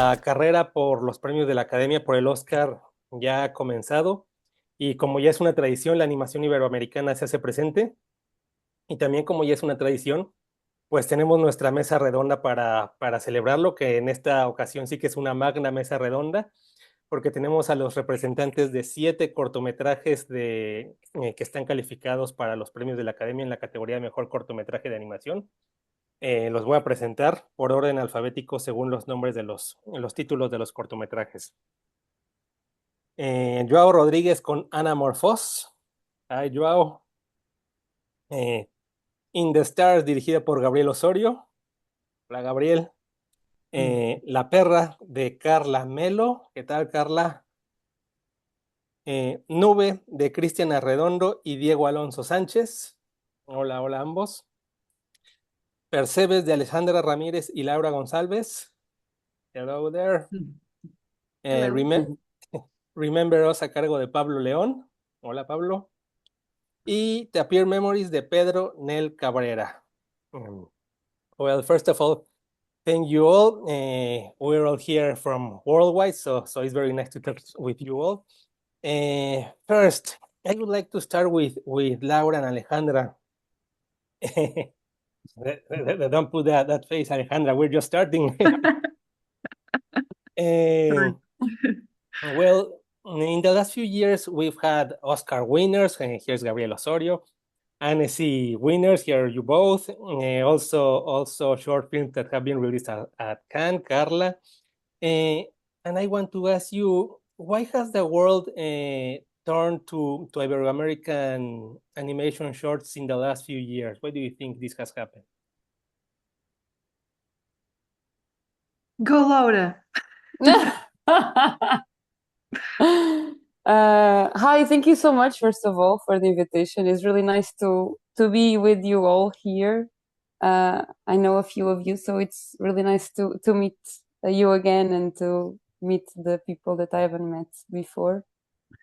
la carrera por los premios de la Academia por el Oscar ya ha comenzado y como ya es una tradición, la animación iberoamericana se hace presente y también como ya es una tradición, pues tenemos nuestra mesa redonda para celebrarlo, que en esta ocasión sí que es una magna mesa redonda, porque tenemos a los representantes de 7 cortometrajes que están calificados para los premios de la Academia en la categoría de Mejor Cortometraje de Animación. Los voy a presentar por orden alfabético según los nombres de los títulos de los cortometrajes. João Rodrigues con Ana Morphose. Hi, João. In the Stars, dirigida por Gabriel Osorio. Hola, Gabriel. La perra, de Carla Melo. ¿Qué tal, Carla? Nube, de Cristian Arredondo y Diego Alonso Sánchez. Hola, hola ambos. Percebes, de Alexandra Ramires y Laura Gonçalves. Hello there. Remember Us, a cargo de Pablo León. Hola, Pablo. Y Tapir Memories, de Pedro Nel Cabrera. Well, first of all, thank you all. We're all here from worldwide, so it's very nice to talk with you all. First, I would like to start with Laura and Alejandra. Don't put that face, Alejandra. We're just starting. Well, in the last few years, we've had Oscar winners. Here's Gabriel Osorio. Annecy winners, here you both. Also short films that have been released at Cannes, Carla. And I want to ask you, why has the world turned to Ibero-American animation shorts in the last few years? Why do you think this has happened? Go, Laura. Hi, thank you so much, first of all, for the invitation. It's really nice to be with you all here. I know a few of you, so it's really nice to meet you again and to meet the people that I haven't met before.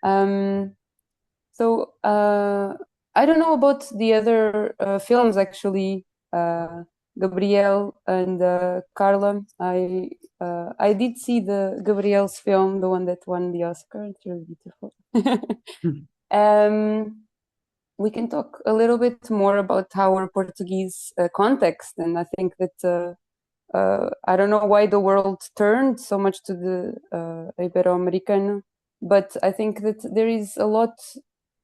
So I don't know about the other films, actually. Gabriel and Carla, I did see the Gabriel's film, the one that won the Oscar. It's really beautiful. We can talk a little bit more about our Portuguese context, and I think that I don't know why the world turned so much to the Iberoamericano, but I think that there is a lot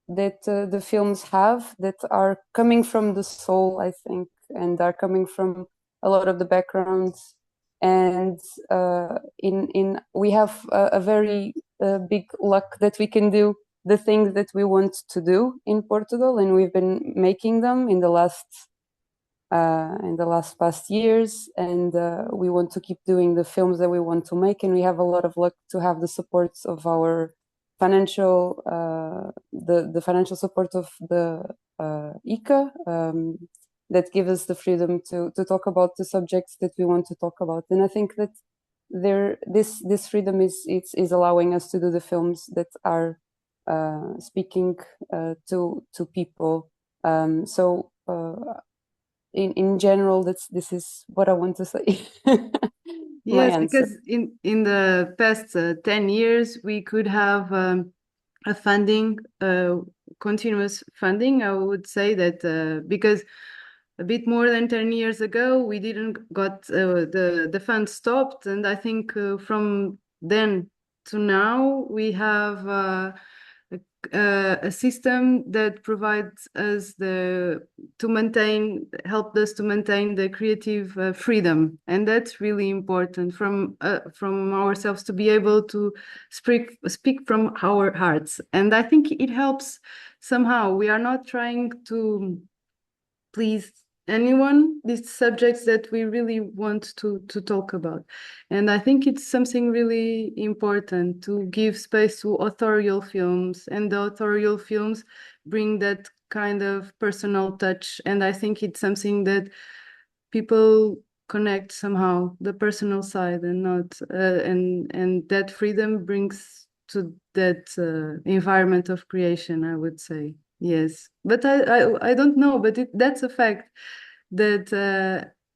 that the films have that are coming from the soul, I think, and are coming from a lot of the backgrounds. And we have a very big luck that we can do the things that we want to do in Portugal, and we've been making them in the last past years, and we want to keep doing the films that we want to make, and we have a lot of luck to have the support of our financial the financial support of the ICA that give us the freedom to talk about the subjects that we want to talk about. And I think that this freedom is allowing us to do the films that are speaking to people. So in general, this is what I want to say. Yes, because in the past 10 years, we could have a funding, continuous funding. I would say that because a bit more than 10 years ago, we didn't got the fund stopped. And I think from then to now, we have a system that provides us helped us to maintain the creative freedom, and that's really important from ourselves to be able to speak from our hearts. And I think it helps somehow. We are not trying to please anyone, these subjects that we really want to talk about. And I think it's something really important to give space to authorial films, and the authorial films bring that kind of personal touch. And I think it's something that people connect somehow, the personal side, and not and that freedom brings to that environment of creation, I would say. Yes, but I don't know, but that's a fact that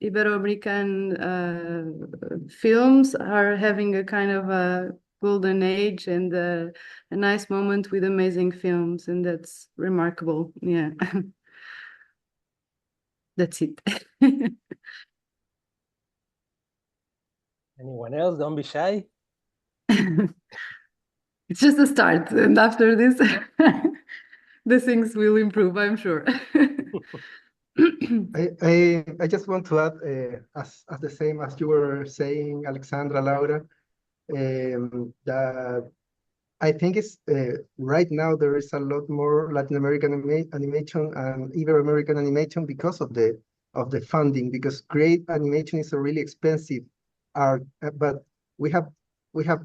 Iberoamerican films are having a kind of a golden age and a nice moment with amazing films, and that's remarkable. Yeah. That's it. Anyone else? Don't be shy. It's just a start, and after this, the things will improve, I'm sure. I just want to add, as the same as you were saying, Alexandra, Laura, that I think it's right now there is a lot more Latin American animation and Ibero-American animation because of the funding, because great animation is a really expensive art, but we have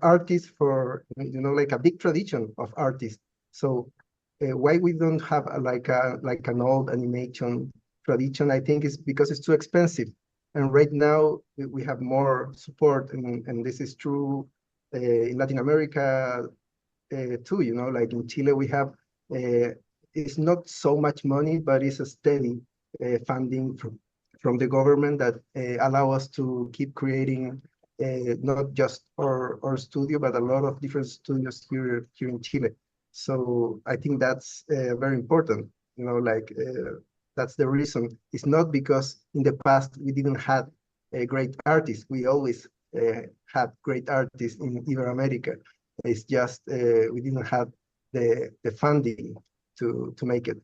artists for, you know, like a big tradition of artists. So why we don't have like an old animation tradition, I think, is because it's too expensive. And right now we have more support, and this is true in Latin America too. You know, like in Chile, we have it's not so much money, but it's a steady funding from the government that allow us to keep creating not just our studio, but a lot of different studios here in Chile. So I think that's very important. You know, like that's the reason. It's not because in the past we didn't have great artists. We always had great artists in Ibero-America. It's just we didn't have the funding to make it.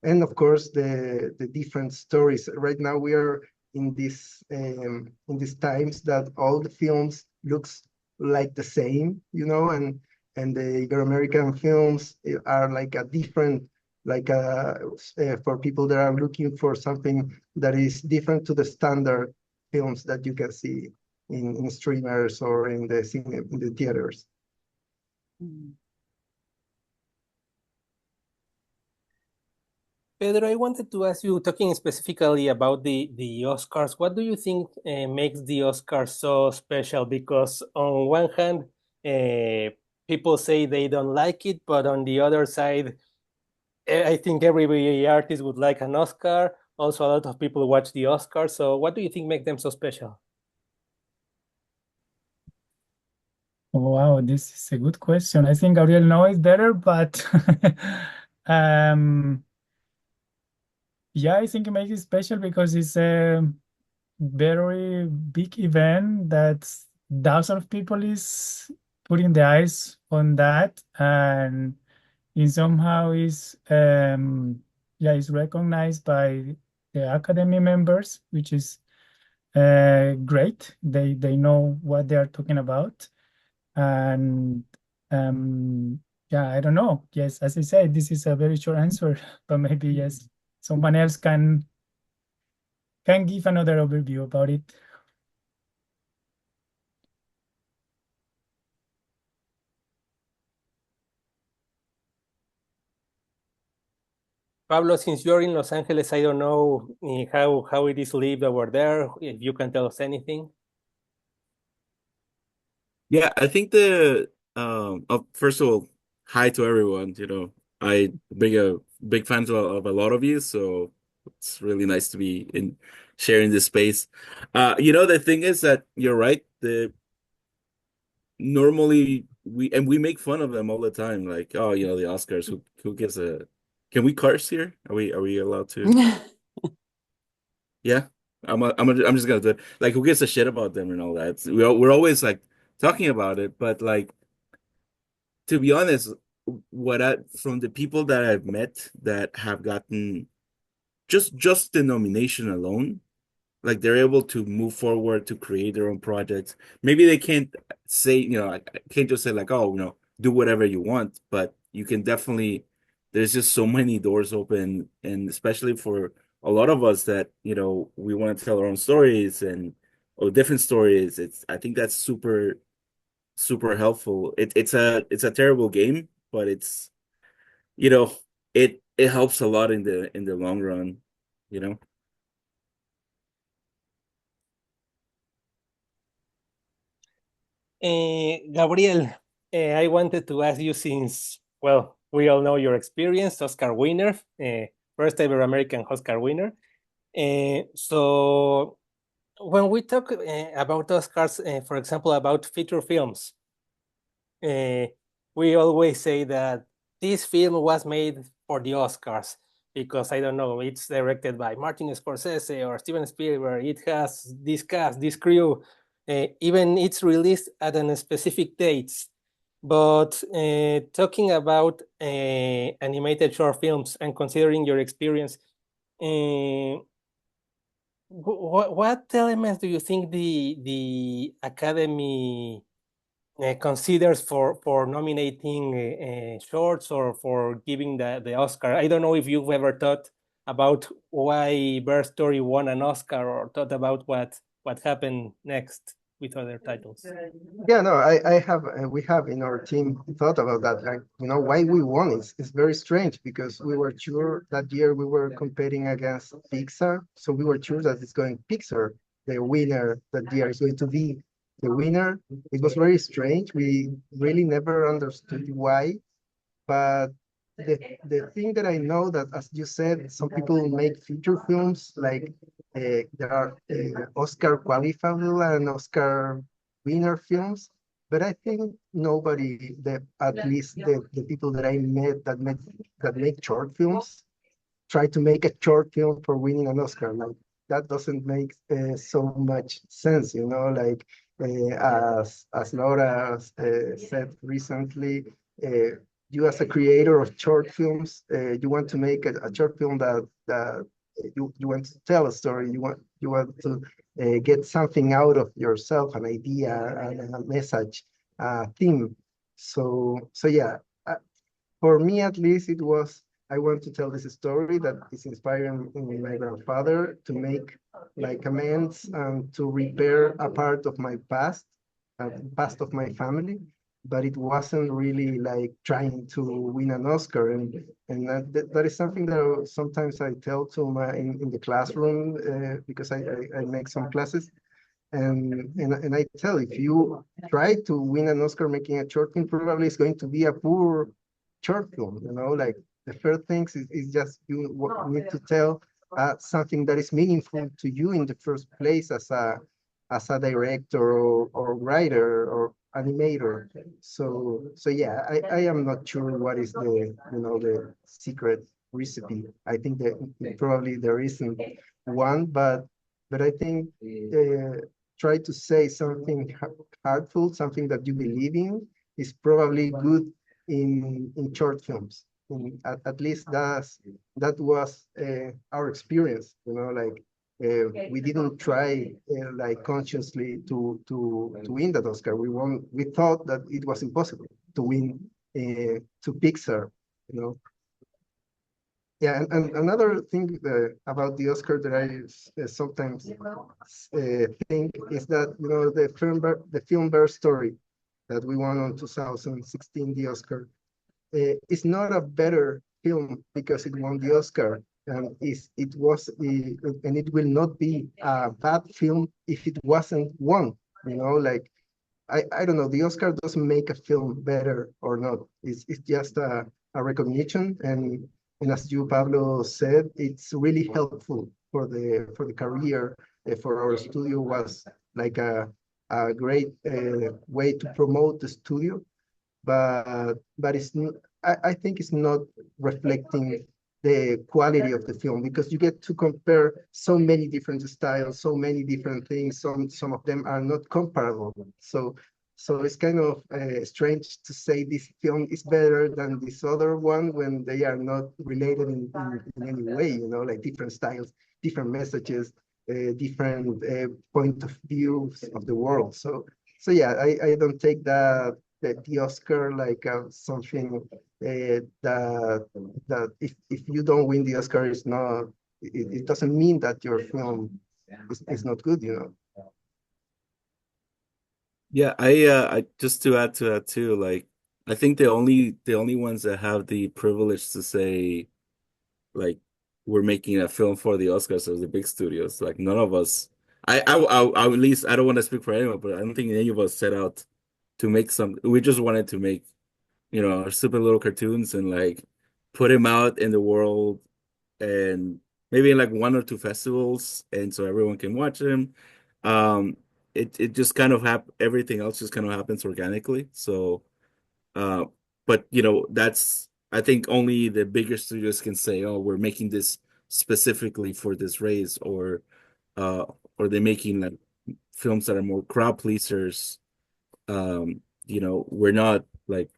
And of course, the different stories. Right now we are in these times that all the films looks like the same, you know, and the Ibero-American films are like a different, like for people that are looking for something that is different to the standard films that you can see in streamers or in the theaters. Pedro, I wanted to ask you, talking specifically about the Oscars, what do you think makes the Oscars so special? Because on one hand, people say they don't like it, but on the other side, I think every artist would like an Oscar. Also, a lot of people watch the Oscars. So what do you think makes them so special? Wow, this is a good question. I think Gabriel knows better, but yeah, I think it makes it special because it's a very big event that thousands of people is putting the eyes on that, and it somehow is yeah, it's recognized by the academy members, which is great. They know what they are talking about. And yeah, I don't know. Yes, as I said, this is a very short answer, but maybe yes, someone else can give another overview about it. Pablo, since you're in Los Angeles, I don't know how it is lived over there. If you can tell us anything. Yeah, I think first of all, hi to everyone. You know, I big fans of a lot of you, so it's really nice to be in sharing this space. You know, the thing is that you're right. The normally we make fun of them all the time, like, oh, you know, the Oscars. Who gives a? Can we curse here? Are we allowed to? Yeah, I'm just gonna do it. Like, who gives a shit about them and all that? We're always like talking about it, but like, to be honest, from the people that I've met that have gotten just the nomination alone, like they're able to move forward to create their own projects. Maybe they can't say, you know, I can't just say like, oh, you know, do whatever you want, but you can definitely, there's just so many doors open, and especially for a lot of us that, you know, we want to tell our own stories and or different stories. I think that's super helpful. It's a terrible game, but it's, you know, it helps a lot in the long run, you know. Gabriel, I wanted to ask you, since, well, we all know your experience, Oscar winner, first ever American Oscar winner. So when we talk about Oscars, for example, about feature films, we always say that this film was made for the Oscars because I don't know, it's directed by Martin Scorsese or Steven Spielberg. It has this cast, this crew, even it's released at a specific dates. But talking about animated short films and considering your experience, what elements do you think the Academy considers for nominating shorts or for giving the Oscar? I don't know if you've ever thought about why Bird Story won an Oscar or thought about what happened next with other titles. Yeah, no, I have, we have in our team thought about that. Like, you know, why we won is very strange because we were sure that year we were competing against Pixar. So we were sure that it's going Pixar, the winner that year is going to be the winner. It was very strange. We really never understood why. But the thing that I know that, as you said, some people make feature films like there are Oscar qualifiable and Oscar winner films, but I think nobody, at least the people that I met that make short films, try to make a short film for winning an Oscar. Like that doesn't make so much sense, you know. Like as Laura said recently, you as a creator of short films, you want to make a short film that you want to tell a story. You want to get something out of yourself, an idea, a message, a theme. So yeah, for me at least, it was, I want to tell this story that is inspiring my grandfather to make like amends and to repair a part of my past, past of my family, but it wasn't really like trying to win an Oscar. And that is something that sometimes I tell to my in the classroom because I make some classes. And I tell, if you try to win an Oscar making a short film, probably it's going to be a poor short film, you know, like the first things is just you need to tell something that is meaningful to you in the first place as a director or writer or animator. So yeah, I am not sure what is the, you know, the secret recipe. I think that probably there isn't one, but I think try to say something heartful, something that you believe in, is probably good in short films. At least that was our experience. You know, like we didn't try like consciously to win that Oscar. We thought that it was impossible to win to Pixar. You know. Yeah, and another thing about the Oscar that I sometimes think is that, you know, the film Bear Story that we won on 2016 the Oscar is not a better film because it won the Oscar, and and it will not be a bad film if it wasn't won. You know, like I don't know, the Oscar doesn't make a film better or not. It's just a recognition, and as you, Pablo, said, it's really helpful for the career for our studio. Was like a great way to promote the studio, but I think it's not reflecting the quality of the film because you get to compare so many different styles, so many different things. Some of them are not comparable. So it's kind of strange to say this film is better than this other one when they are not related in any way. You know, like different styles, different messages, different point of views of the world. So yeah, I don't take the Oscar like something that if you don't win the Oscar, it's not, it doesn't mean that your film is not good, you know. Yeah, I just to add to that too, like I think the only ones that have the privilege to say like we're making a film for the Oscars are the big studios. Like none of us, at least I don't want to speak for anyone, but I don't think any of us set out to make some. We just wanted to make, our stupid little cartoons and like put them out in the world and maybe in like one or two festivals, and so everyone can watch them. it just kind of everything else just kind of happens organically. So, but that's, I think only the bigger studios can say, oh, we're making this specifically for this race, or they're making like films that are more crowd pleasers. We're not like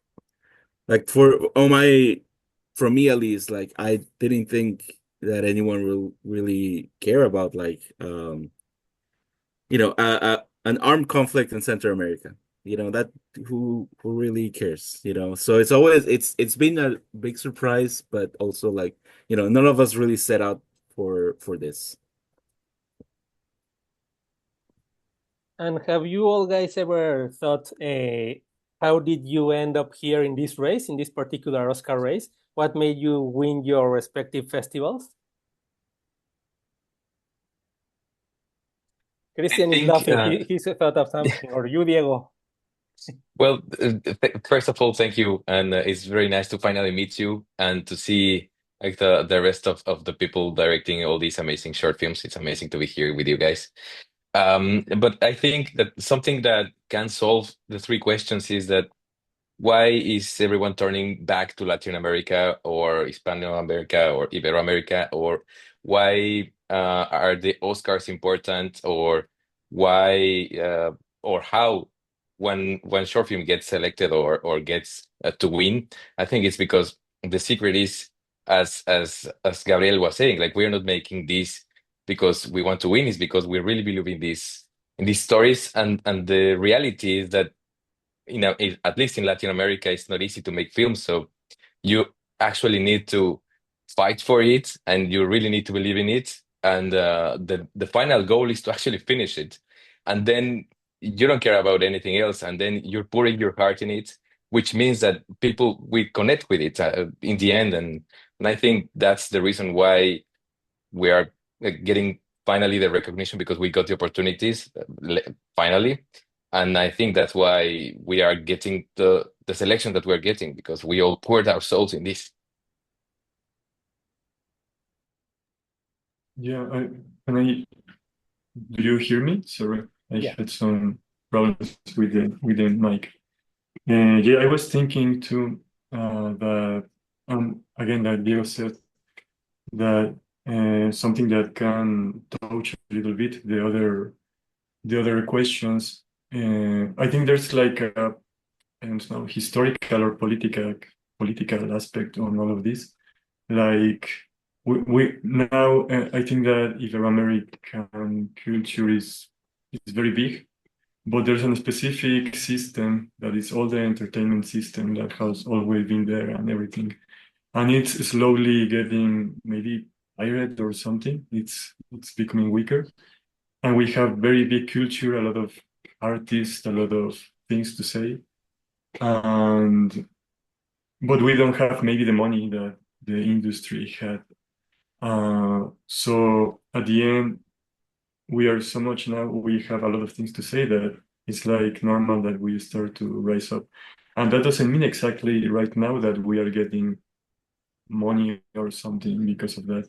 for me at least, like I didn't think that anyone will really care about an armed conflict in Central America. That who really cares? So it's been a big surprise, but also like, none of us really set out for this. And have you all guys ever thought, how did you end up here in this race, in this particular Oscar race? What made you win your respective festivals? Christian is laughing. He's thought of something. Or you, Diego? Well, first of all, thank you, and it's very nice to finally meet you and to see like the rest of the people directing all these amazing short films. It's amazing to be here with you guys. But I think that something that can solve the three questions is that why is everyone turning back to Latin America or Hispanoamerica or Iberoamerica, or why are the Oscars important, or why or how when short film gets selected or gets to win? I think it's because the secret is, as Gabriel was saying, like we're not making this because we want to win, is because we really believe in these stories, and the reality is that at least in Latin America, it's not easy to make films. So you actually need to fight for it, and you really need to believe in it. And the final goal is to actually finish it, and then you don't care about anything else, and then you're pouring your heart in it, which means that people will connect with it in the end. And I think that's the reason why we are getting finally the recognition, because we got the opportunities finally. And I think that's why we are getting the selection that we're getting, because we all poured our souls in this. Yeah, do you hear me? Sorry, I had some problems with the mic. Yeah, I was thinking too that again that Diego said that something that can touch a little bit the other questions. I think there's like a, I don't know, historical or political aspect on all of this. Like we now, I think that Ibero-American culture is very big, but there's a specific system that is all the entertainment system that has always been there and everything, and it's slowly getting maybe tired or something. It's becoming weaker, and we have very big culture, a lot of artists, a lot of things to say, and but we don't have maybe the money that the industry had. So at the end, we are so much now, we have a lot of things to say that it's like normal that we start to rise up. And that doesn't mean exactly right now that we are getting money or something because of that.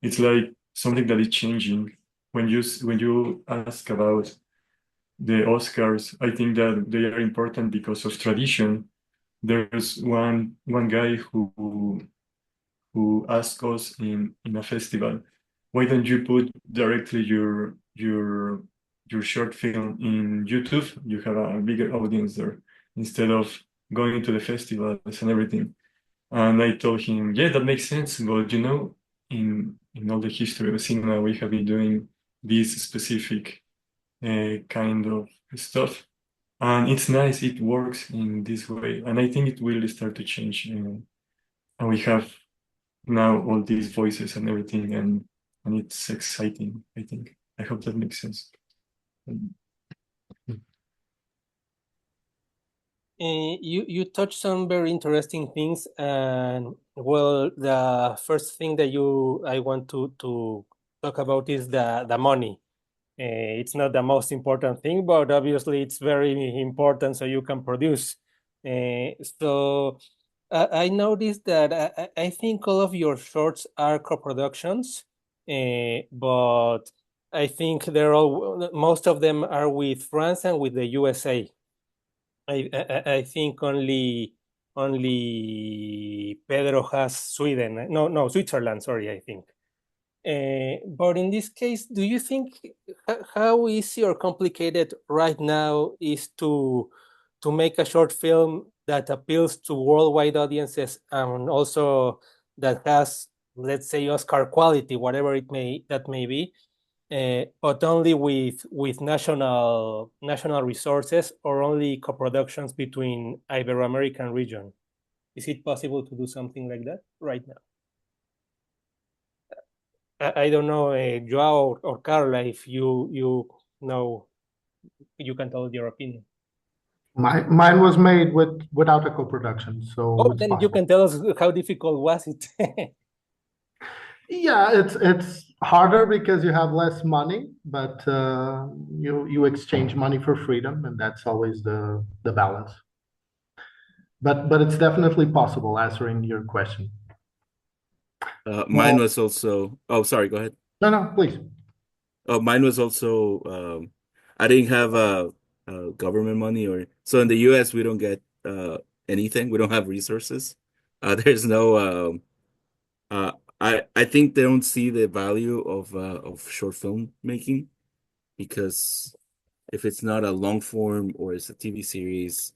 It's like something that is changing. When you ask about the Oscars, I think that they are important because of tradition. There's one guy who asked us in a festival, why don't you put directly your short film in YouTube? You have a bigger audience there instead of going to the festivals and everything. And I told him, yeah, that makes sense, but in all the history of cinema, we have been doing this specific kind of stuff, and it's nice. It works in this way, and I think it will start to change. And we have now all these voices and everything, and it's exciting. I think. I hope that makes sense. You touched some very interesting things, and well, the first thing that I want to talk about is the money. It's not the most important thing, but obviously it's very important so you can produce. So I noticed that I think all of your shorts are co-productions, but I think most of them are with France and with the USA. I think only Pedro has Sweden. No, Switzerland. Sorry, I think. But in this case, do you think how easy or complicated right now is to make a short film that appeals to worldwide audiences and also that has, let's say, Oscar quality, whatever that may be, but only with national resources or only co-productions between Iberoamerican region? Is it possible to do something like that right now? I don't know, Joao or Carla, if you know, you can tell your opinion. Mine was made without a co-production, so Oh, it's then you possible. can tell us how difficult was it? Yeah, it's harder because you have less money, but you exchange money for freedom, and that's always the balance. But it's definitely possible, answering your question. Mine was also. Oh, sorry. Go ahead. No, please. Mine was also. I didn't have government money, or so in the U.S. we don't get anything. We don't have resources. There's no. I think they don't see the value of short film making, because if it's not a long form or it's a TV series,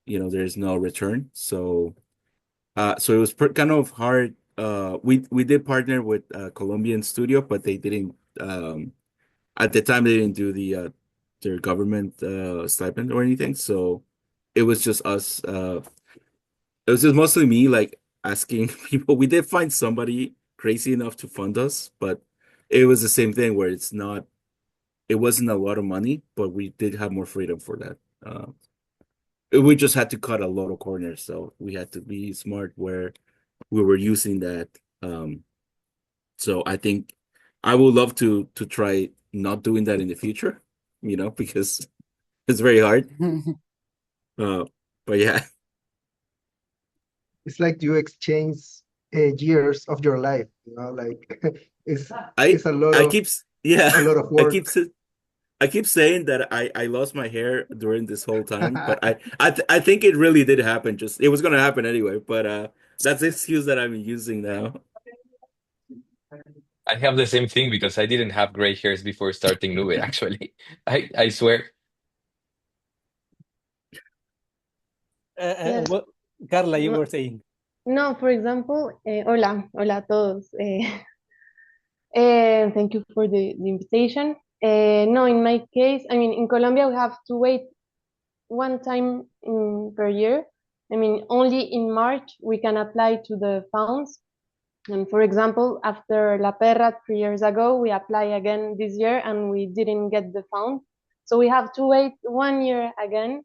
there's no return. So it was kind of hard. We did partner with a Colombian studio, but they didn't at the time they didn't do their government stipend or anything. So it was just us. It was just mostly me, like, asking people. We did find somebody crazy enough to fund us, but it was the same thing where it wasn't a lot of money, but we did have more freedom for that. We just had to cut a lot of corners, so we had to be smart where we were using that. So I think I would love to try not doing that in the future, because it's very hard. But yeah. It's like you exchange years of your life, like it's a lot I of keep yeah a lot of work. I keep saying that I lost my hair during this whole time, but I think it really did happen. Just it was gonna happen anyway, but that's the excuse that I'm using now. I have the same thing because I didn't have gray hairs before starting Nube, actually. I swear. Yes. What, Carla, you No, were saying? no, for example, hola a todos. Thank you for the invitation. No, in my case, I mean, in Colombia, we have to wait one time per year. I mean, only in March we can apply to the funds. And for example, after La Perra 3 years ago, we apply again this year and we didn't get the fund. So we have to wait 1 year again,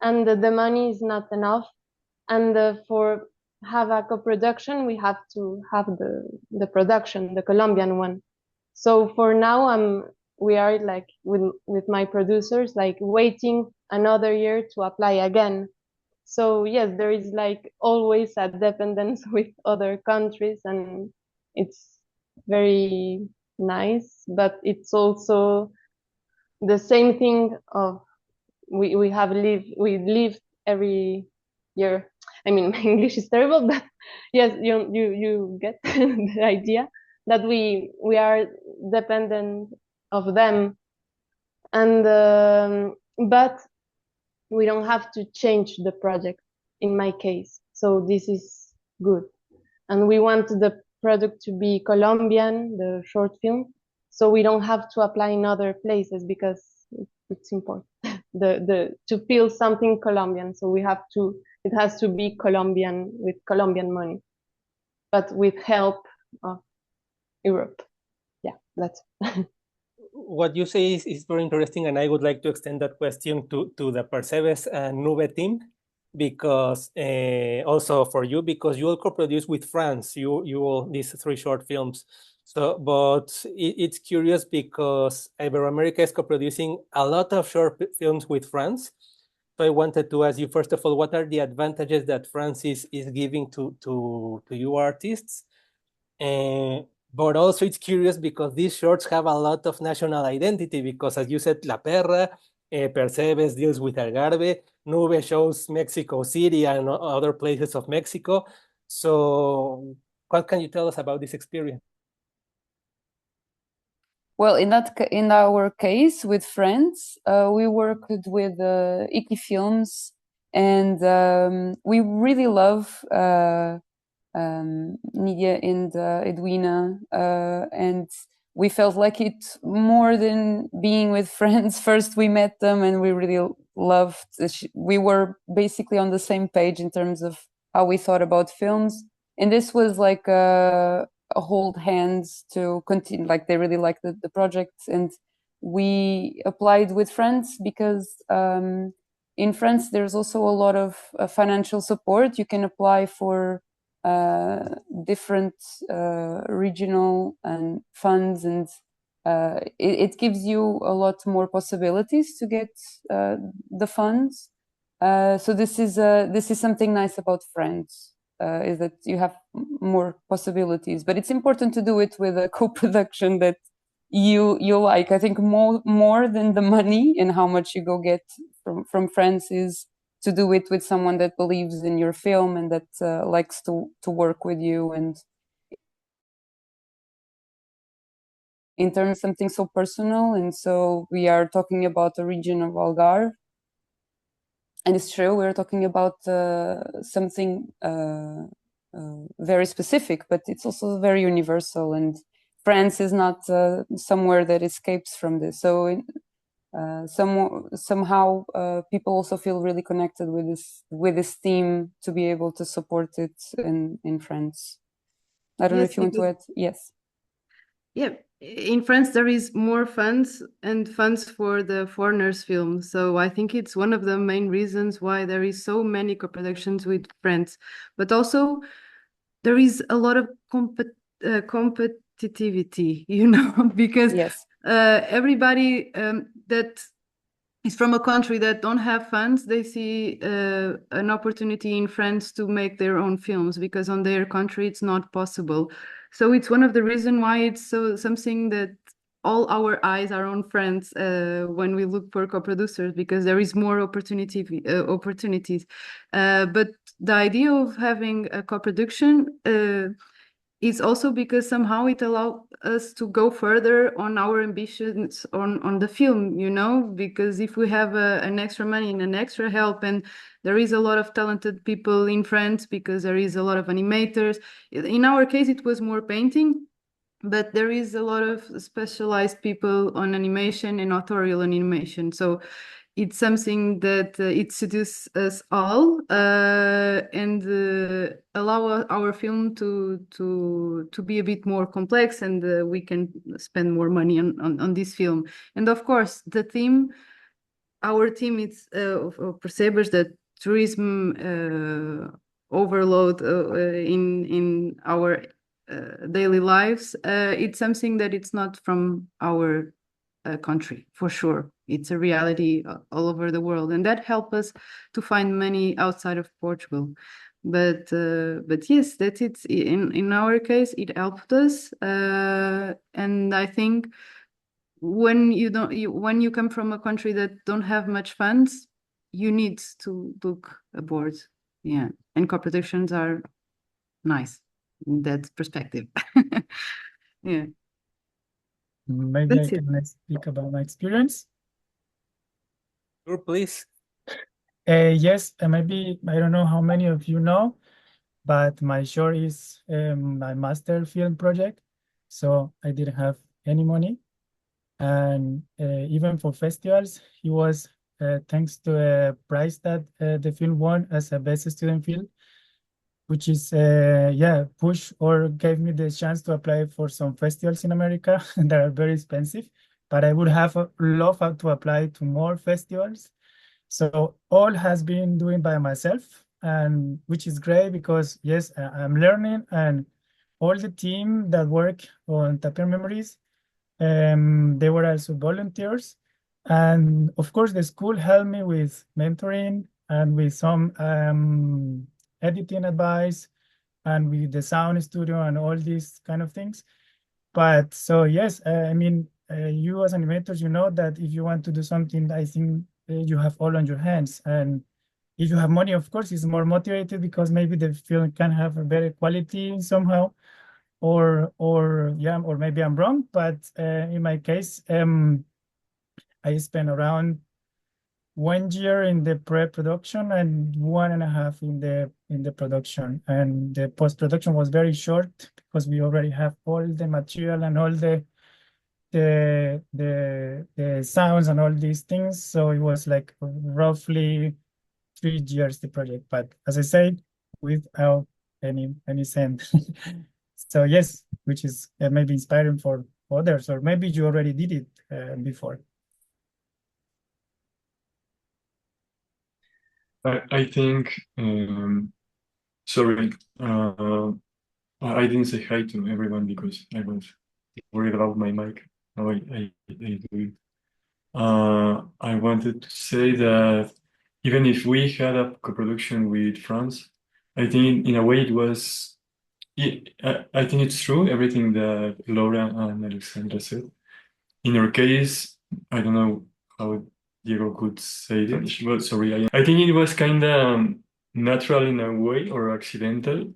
and the money is not enough. And for have a co-production, we have to have the production, the Colombian one. So for now, we are like with my producers, like waiting another year to apply again. So yes, there is like always a dependence with other countries, and it's very nice, but it's also the same thing of we lived every year. I mean, my English is terrible, but yes, you get the idea that we are dependent of them, and but we don't have to change the project in my case. So this is good, and we want the product to be Colombian, the short film, so we don't have to apply in other places because it's important to feel something Colombian. So it has to be Colombian with Colombian money, but with help of Europe. Yeah, that's What you say is very interesting, and I would like to extend that question to the Percebes and Nube team, because also for you, because you all co-produce with France, you all these 3 short films. So, but it's curious because Iberoamerica is co-producing a lot of short films with France. So I wanted to ask you, first of all, what are the advantages that France is giving to you artists? but also it's curious because these shorts have a lot of national identity because, as you said, La Perra, Percebes deals with Algarve, Nube shows Mexico City and other places of Mexico. So what can you tell us about this experience? Well, in our case with friends, we worked with Iki Films, and we really love Nidia and Edwina, and we felt like it more than being with friends. First, we met them, and we really loved. We were basically on the same page in terms of how we thought about films, and this was like a hold hands to continue. Like they really liked the project, and we applied with friends because in France there's also a lot of financial support. You can apply for different regional and funds, and it gives you a lot more possibilities to get the funds. So this is something nice about France. Is that you have more possibilities, but it's important to do it with a co-production that you like. I think more than the money and how much you go get from France is to do it with someone that believes in your film and that likes to work with you, and in terms of something so personal. And so we are talking about the region of Algarve, and it's true we're talking about something very specific, but it's also very universal, and France is not somewhere that escapes from this. So somehow people also feel really connected with this theme to be able to support it in France. I don't know if you want to add. Yes. Yeah, in France there is more funds and funds for the foreigners film. So I think it's one of the main reasons why there is so many co-productions with France. But also there is a lot of competitivity, because yes. Everybody that is from a country that don't have funds, they see an opportunity in France to make their own films because on their country it's not possible. So it's one of the reasons why it's something that all our eyes are on France when we look for co-producers, because there is more opportunities. But the idea of having a co-production is also because somehow it allows us to go further on our ambitions on the film, because if we have an extra money and an extra help, and there is a lot of talented people in France because there is a lot of animators. In our case, it was more painting, but there is a lot of specialized people on animation and authorial animation. So it's something that it seduces us all and allow our film to be a bit more complex, and we can spend more money on this film. And of course, our theme is of Percebes, the tourism overload in our daily lives. It's something that it's not from our country, for sure. It's a reality all over the world, and that helps us to find money outside of Portugal. But yes, that's it. In our case, it helped us, and I think when you come from a country that don't have much funds, you need to look abroad. Yeah, and co-productions are nice in that perspective. Yeah. Maybe That's I can speak about my experience. Sure, please. Yes, maybe I don't know how many of you know, but my short is my master film project, so I didn't have any money, and even for festivals, it was thanks to a prize that the film won as a best student film, which is push or gave me the chance to apply for some festivals in America that are very expensive, but I would have loved to apply to more festivals. So all has been doing by myself, and which is great because yes, I'm learning, and all the team that work on Tapir Memories, they were also volunteers, and of course the school helped me with mentoring and with some editing advice and with the sound studio and all these kind of things. But so yes, I mean, you as animators, you know that if you want to do something, I think you have all on your hands. And if you have money, of course, it's more motivated because maybe the film can have a better quality somehow, or yeah, or maybe I'm wrong. But in my case, I spent around 1 year in the pre-production and 1.5 in the production, and the post-production was very short because we already have all the material and all the sounds and all these things. So it was like roughly 3 years the project, but as I said, without any cent. So yes, which is maybe inspiring for others, or maybe you already did it before. I think, sorry, I didn't say hi to everyone because I was worried about my mic. Now I do it. I wanted to say that even if we had a co-production with France, I think in a way it was, I think it's true, everything that Laura and Alexandra said. In our case, I don't know how Diego could say it. Well, sorry, I think it was kind of natural in a way or accidental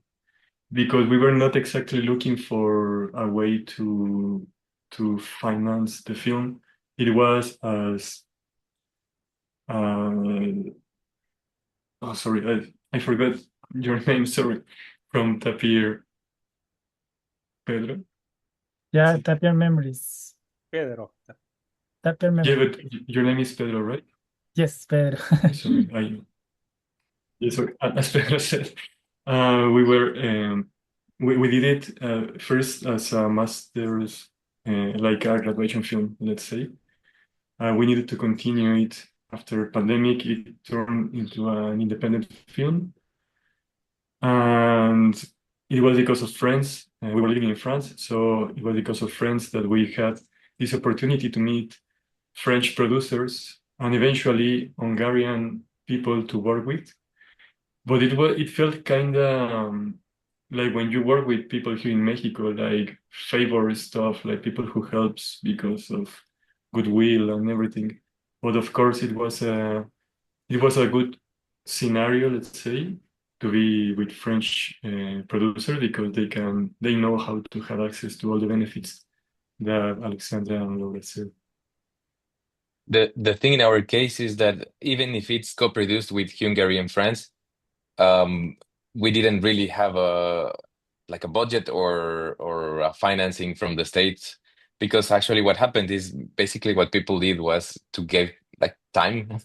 because we were not exactly looking for a way to finance the film. It was as oh sorry, I forgot your name, sorry, from Tapir Pedro. Yeah, Tapir Memories. Pedro. Tapir Yeah, Memories. but your name is Pedro, right? Yes, Pedro. Sorry, yes, sorry. As Pedro said, we did it first as a master's, like a graduation film, let's say. We needed to continue it after pandemic. It turned into an independent film, and it was because of friends. We were living in France, so it was because of friends that we had this opportunity to meet French producers and eventually Hungarian people to work with. But it felt kind of like when you work with people here in Mexico, like favor stuff, like people who helps because of goodwill and everything. But of course, it was a good scenario, let's say, to be with French producers because they know how to have access to all the benefits that Alexandra and Laura said. The thing in our case is that even if it's co-produced with Hungary and France, we didn't really have a budget or a financing from the States, because actually what happened is basically what people did was to get like time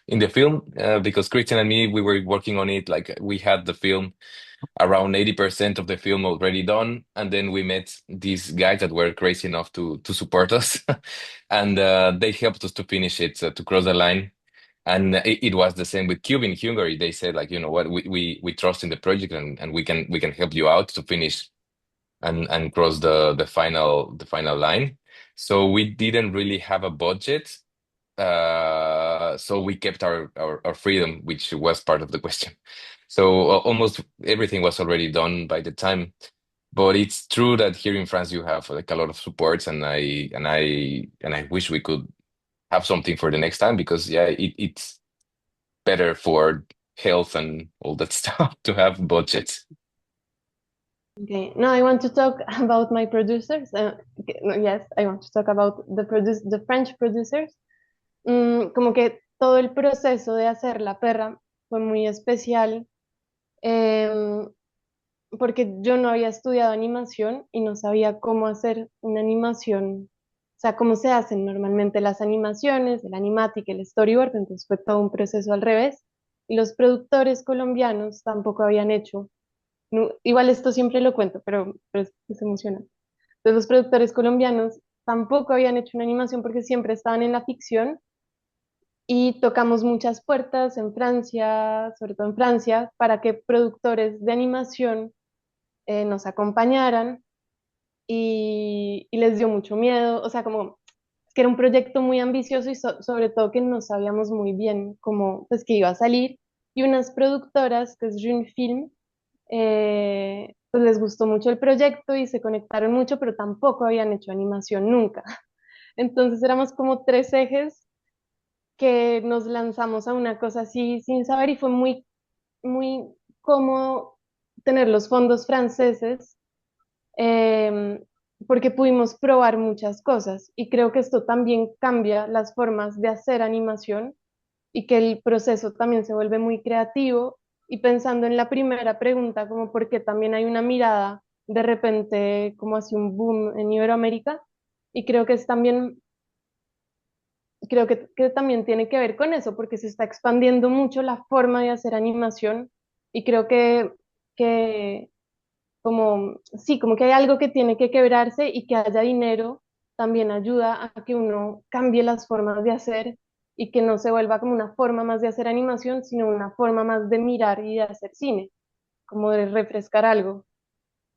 in the film, because Christian and me, we were working on it, like we had the film around 80% of the film already done, and then we met these guys that were crazy enough to support us and they helped us to finish it, to cross the line. And it was the same with Cube in Hungary. They said, like, you know what, we trust in the project, and we can help you out to finish and cross the final line. So we didn't really have a budget. So we kept our freedom, which was part of the question. So almost everything was already done by the time. But it's true that here in France you have like a lot of supports, and I wish we could have something for the next time, because yeah, it's better for health and all that stuff to have budgets. Okay, now I want to talk about my producers. Yes, I want to talk about the French producers. Como que todo el proceso de hacer la perra fue muy especial, porque yo no había estudiado animación y no sabía cómo hacer una animación, o sea, cómo se hacen normalmente las animaciones, el animatic, el storyboard. Entonces fue todo un proceso al revés. Y los productores colombianos tampoco habían hecho, igual esto siempre lo cuento, pero es emocionante. Entonces los productores colombianos tampoco habían hecho una animación porque siempre estaban en la ficción, y tocamos muchas puertas en Francia, sobre todo en Francia, para que productores de animación nos acompañaran, y les dio mucho miedo, o sea, como es que era un proyecto muy ambicioso y sobre todo que no sabíamos muy bien cómo, pues, que iba a salir, y unas productoras, que es June Film, pues pues les gustó mucho el proyecto y se conectaron mucho, pero tampoco habían hecho animación nunca. Entonces éramos como tres ejes que nos lanzamos a una cosa así sin saber y fue muy, muy cómodo tener los fondos franceses em, porque pudimos probar muchas cosas y creo que esto también cambia las formas de hacer animación y que el proceso también se vuelve muy creativo y pensando en la primera pregunta, como por qué también hay una mirada de repente como hacia un boom en Iberoamérica y creo que es también, creo que también tiene que ver con eso porque se está expandiendo mucho la forma de hacer animación y creo que como, sí, como que hay algo que tiene que quebrarse y que haya dinero también ayuda a que uno cambie las formas de hacer y que no se vuelva como una forma más de hacer animación, sino una forma más de mirar y de hacer cine, como de refrescar algo.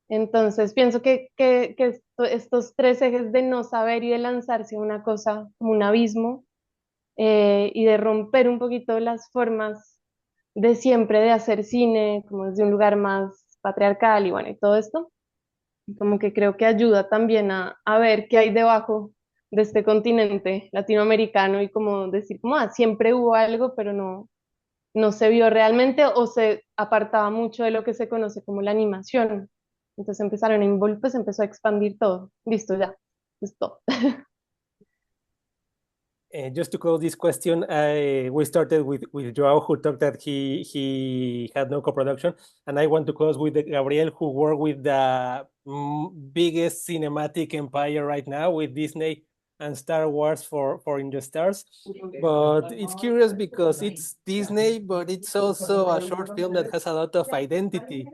Entonces pienso que estos tres ejes de no saber y de lanzarse a una cosa como un abismo y de romper un poquito las formas de siempre de hacer cine, como desde un lugar más patriarcal y bueno, y todo esto, como que creo que ayuda también a ver qué hay debajo de este continente latinoamericano y como decir, como, ah, siempre hubo algo, pero no se vio realmente o se apartaba mucho de lo que se conoce como la animación. Entonces empezaron a pues empezó a expandir todo. Listo, ya, es todo. Just to close this question, we started with João, who talked that he had no co-production, and I want to close with Gabriel, who worked with the biggest cinematic empire right now with Disney and Star Wars for In the Stars. But it's curious because it's Disney, but it's also a short film that has a lot of identity.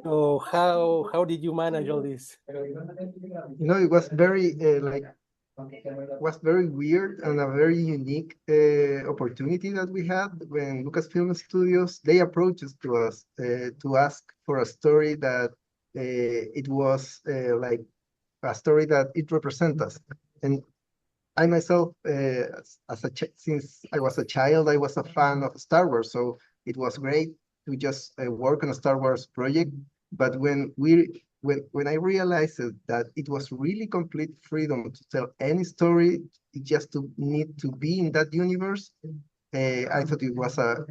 So how did you manage all this? You know, it was very was very weird and a very unique opportunity that we had when Lucasfilm Studios they approached us to ask for a story that it was like a story that it represents us. And I myself, since I was a child, I was a fan of Star Wars, so it was great to just work on a Star Wars project. But when I realized that it was really complete freedom to tell any story, just to need to be in that universe, I thought it was a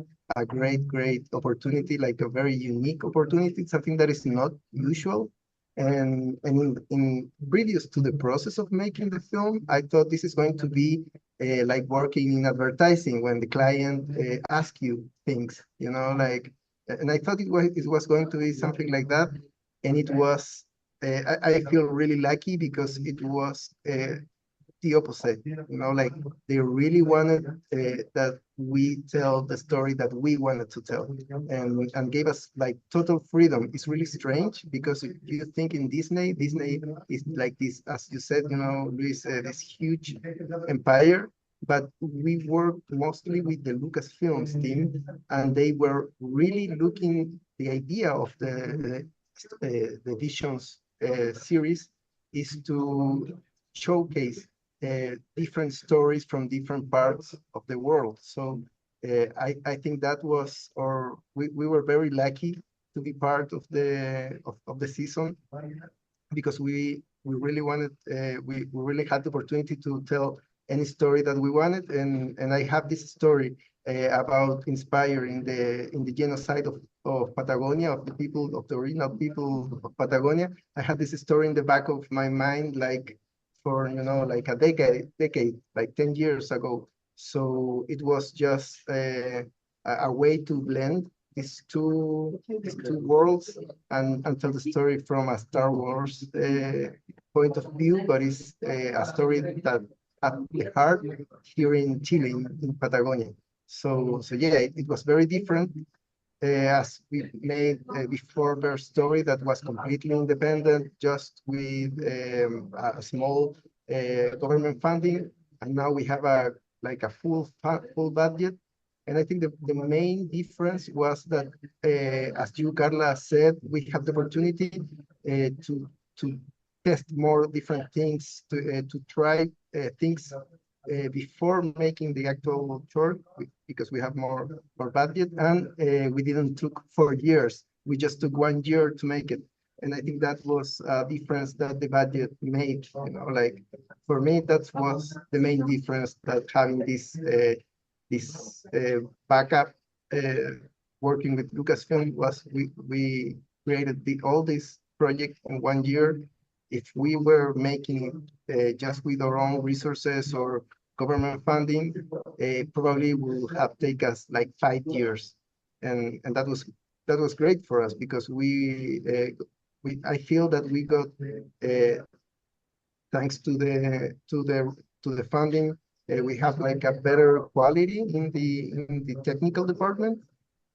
great opportunity, like a very unique opportunity, something that is not usual. And in previous to the process of making the film, I thought this is going to be like working in advertising when the client asks you things, you know, like, and I thought it was going to be something like that. And it was, I feel really lucky because it was the opposite, you know, like they really wanted that we tell the story that we wanted to tell and gave us like total freedom. It's really strange because if you think in Disney is like this, as you said, you know, Luis, this huge empire, but we worked mostly with the Lucasfilms team and they were really looking, the idea of the Visions series is to showcase different stories from different parts of the world. So I think that was, or we were very lucky to be part of the season because we really wanted, we really had the opportunity to tell any story that we wanted. And I have this story about inspiring in the genocide of Patagonia, of the people, of the original people of Patagonia. I had this story in the back of my mind, like for, you know, like a decade, like 10 years ago. So it was just a way to blend these two worlds and tell the story from a Star Wars point of view, but it's a story that at the heart here in Chile, in Patagonia. So yeah, it was very different. As we made before their story that was completely independent, just with a small government funding, and now we have a full budget. And I think the main difference was that, as you, Carla, said, we have the opportunity to test more different things, to try things before making the actual short, because we have more budget, and we didn't took 4 years. We just took 1 year to make it. And I think that was a difference that the budget made. You know, like for me, that was the main difference, that having this backup working with Lucasfilm was we created all this project in 1 year. If we were making it just with our own resources or government funding, probably would have taken us like 5 years, and that was great for us, because I feel that we got thanks to the funding, we have like a better quality in the technical department.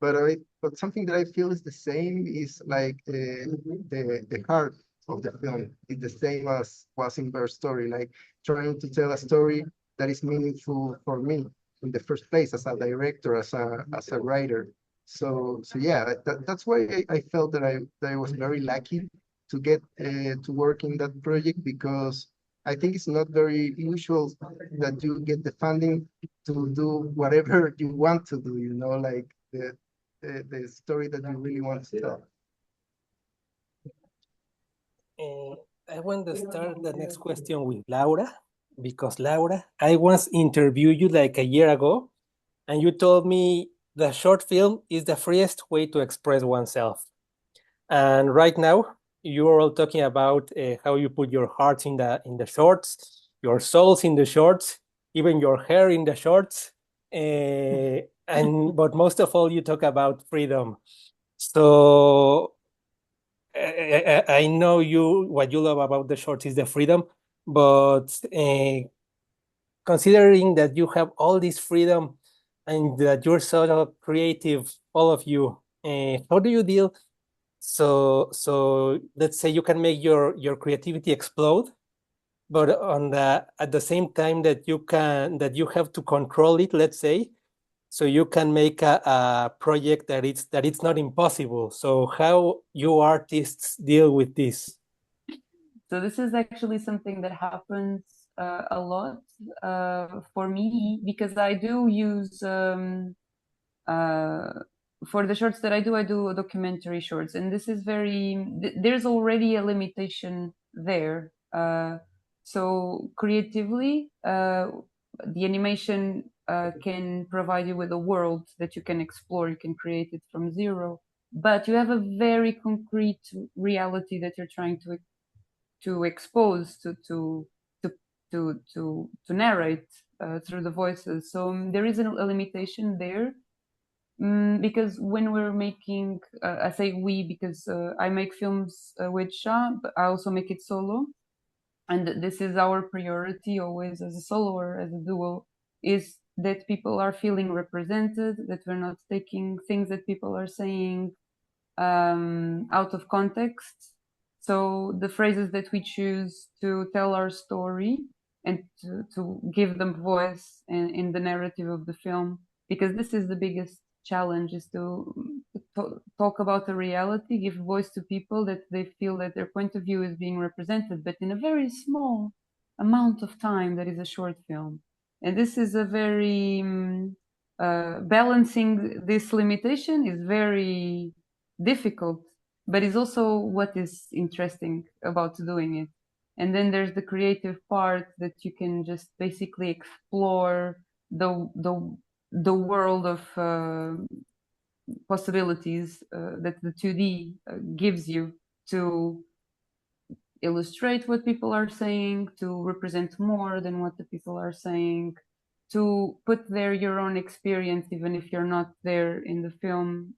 But something that I feel is the same is like the heart of the film is the same as was in Bear's story, like trying to tell a story that is meaningful for me in the first place, as a director, as a writer. So yeah, that's why I felt that I was very lucky to get to work in that project, because I think it's not very usual that you get the funding to do whatever you want to do, you know, like the story that you really want to tell. I want to start the next question with Laura, because Laura, I once interviewed you like a year ago, and you told me the short film is the freest way to express oneself. And right now, you are all talking about how you put your hearts in the shorts, your souls in the shorts, even your hair in the shorts, but most of all, you talk about freedom. So I know what you love about the shorts is the freedom, but considering that you have all this freedom and that you're so creative, all of you, how do you deal? So let's say you can make your creativity explode, but at the same time that you have to control it, let's say, so you can make a project that it's not impossible. So how you artists deal with this? So this is actually something that happens a lot for me, because I do use for the shorts that I do documentary shorts, and this is there's already a limitation there. So creatively, the animation can provide you with a world that you can explore. You can create it from zero, but you have a very concrete reality that you're trying to expose, to narrate through the voices. So there is a limitation there. Because when we're making, I say we because I make films with Shah, but I also make it solo. And this is our priority always as a solo or as a duo, is that people are feeling represented, that we're not taking things that people are saying out of context. So the phrases that we choose to tell our story and to give them voice in the narrative of the film, because this is the biggest challenge, is to talk about the reality, give voice to people that they feel that their point of view is being represented, but in a very small amount of time that is a short film. And this is a very balancing this limitation is very difficult, but it's also what is interesting about doing it. And then there's the creative part that you can just basically explore the world of possibilities that the 2D gives you, to illustrate what people are saying, to represent more than what the people are saying, to put there your own experience, even if you're not there in the film,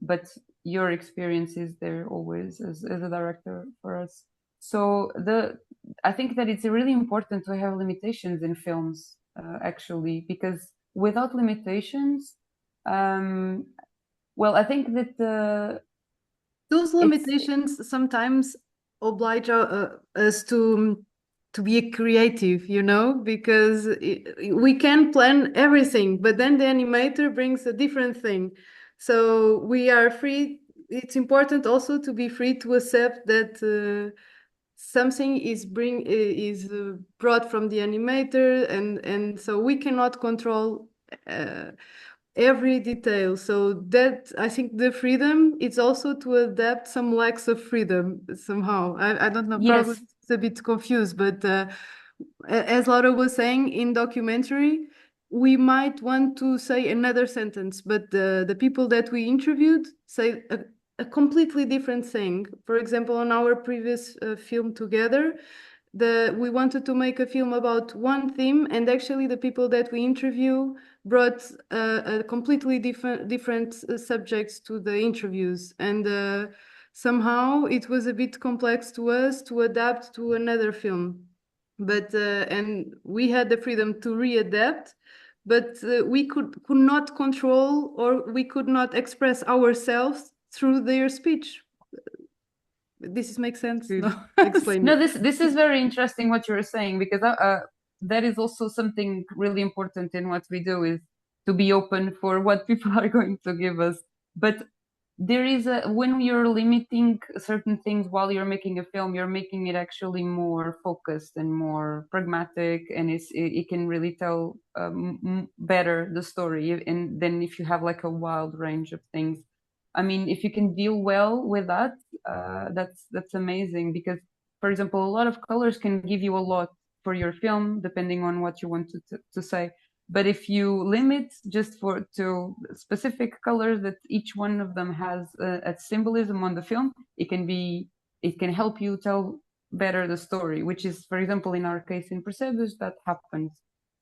but your experience is there always as a director for us. So I think that it's really important to have limitations in films, actually, because without limitations, well, I think that those limitations sometimes oblige us to be creative, you know, because we can plan everything, but then the animator brings a different thing. So we are free. It's important also to be free to accept that something is brought from the animator, and so we cannot control every detail. So that, I think the freedom, it's also to adapt some lacks of freedom somehow. I don't know, probably Yes. it's a bit confused, but as Laura was saying, in documentary, we might want to say another sentence, but the people that we interviewed say a completely different thing. For example, on our previous film together, we wanted to make a film about one theme, and actually the people that we interview brought a completely different subjects to the interviews, and somehow it was a bit complex to us to adapt to another film. But and we had the freedom to readapt, but we could not control, or we could not express ourselves through their speech. This makes sense? No, explain No, it. this is very interesting what you're saying, because that is also something really important in what we do, is to be open for what people are going to give us. But there is when you're limiting certain things while you're making a film, you're making it actually more focused and more pragmatic, and it can really tell better the story, and then if you have like a wild range of things. I mean, if you can deal well with that, that's amazing, because, for example, a lot of colors can give you a lot for your film, depending on what you want to say. But if you limit just to specific colors that each one of them has a symbolism on the film, it can help you tell better the story, which is, for example, in our case in Percebes, that happens.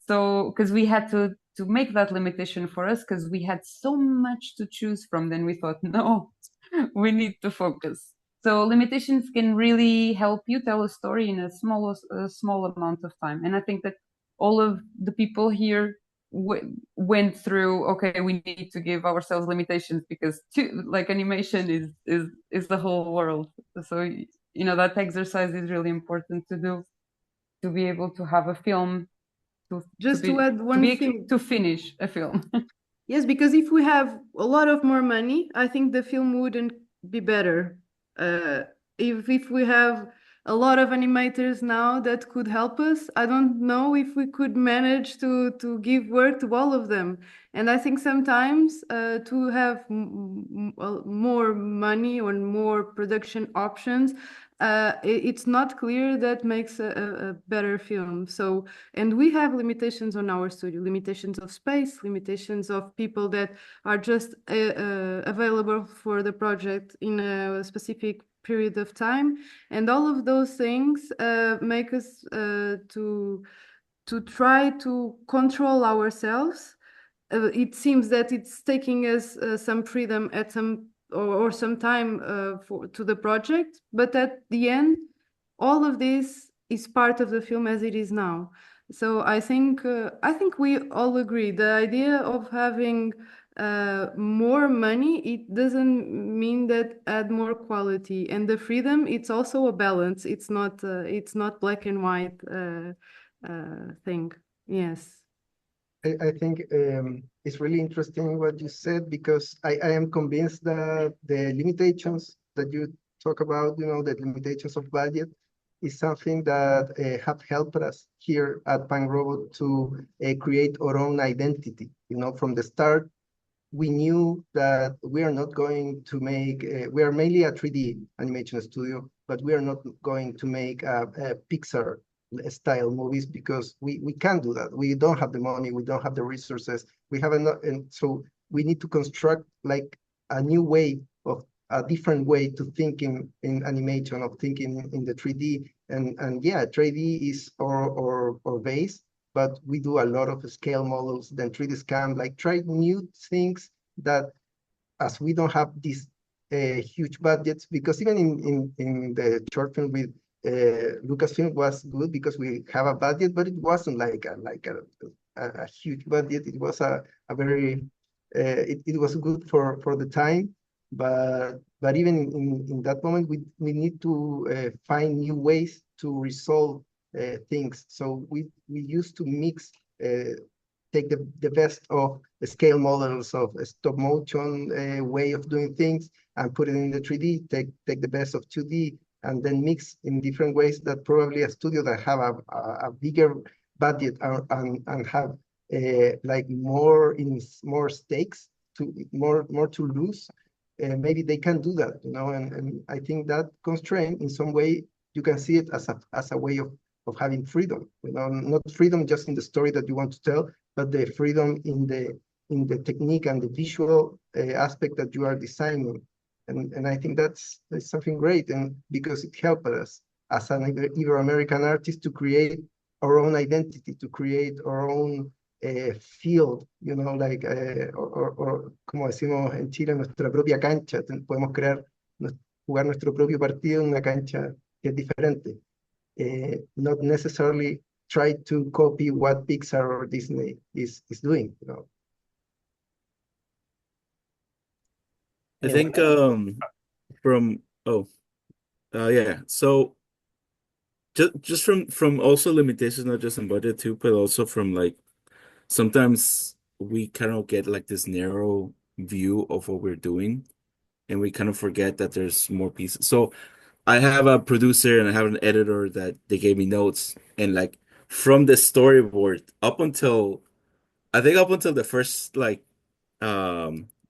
So, because we had to make that limitation for us, because we had so much to choose from, then we thought, no, we need to focus. So limitations can really help you tell a story in a small amount of time. And I think that all of the people here went through, okay, we need to give ourselves limitations, because like animation is the whole world. So, you know, that exercise is really important to do, to be able to have a film, to add one thing, to finish a film. Yes, because if we have a lot of more money, I think the film wouldn't be better. If we have a lot of animators now that could help us, I don't know if we could manage to give work to all of them. And I think sometimes to have more money or more production options, it's not clear that makes a better film. So, and we have limitations on our studio, limitations of space, limitations of people that are just available for the project in a specific period of time, and all of those things make us to try to control ourselves. It seems that it's taking us some freedom at some or some time to the project, but at the end, all of this is part of the film as it is now. So I think we all agree the idea of having more money, it doesn't mean that add more quality, and the freedom, it's also a balance. It's not black and white thing. Yes. I think it's really interesting what you said, because I am convinced that the limitations that you talk about, you know, the limitations of budget, is something that have helped us here at Punk Robot to create our own identity. You know, from the start, we knew that we are not going to make, we are mainly a 3D animation studio, but we are not going to make a Pixar style movies, because we can't do that. We don't have the money, we don't have the resources, we have enough, and so we need to construct like a new way, of a different way to thinking in animation, of thinking in the 3D, and yeah, 3D is our base, but we do a lot of scale models, then 3D scan, like try new things that, as we don't have these huge budgets, because even in the short film with Lucasfilm was good because we have a budget, but it wasn't like a huge budget. It was a very it was good for the time, but even in that moment we need to find new ways to resolve things. So we used to mix, take the best of the scale models of a stop motion way of doing things and put it in the 3D, take the best of 2D, and then mix in different ways that probably a studio that have a bigger budget and have like more stakes, to more to lose, maybe they can do that, you know. And I think that constraint, in some way, you can see it as a way of having freedom, you know, not freedom just in the story that you want to tell, but the freedom in the technique and the visual aspect that you are designing. And I think that's something great, and because it helped us as an Ibero-American artist to create our own identity, to create our own field, you know, like, or como decimos en Chile, nuestra propia cancha. Podemos jugar nuestro propio partido en una cancha que es diferente. Not necessarily try to copy what Pixar or Disney is doing, you know. I think from yeah, so just from also limitations, not just in budget too, but also from like sometimes we kind of get like this narrow view of what we're doing, and we kind of forget that there's more pieces. So I have a producer and I have an editor that they gave me notes, and like from the storyboard up until the first like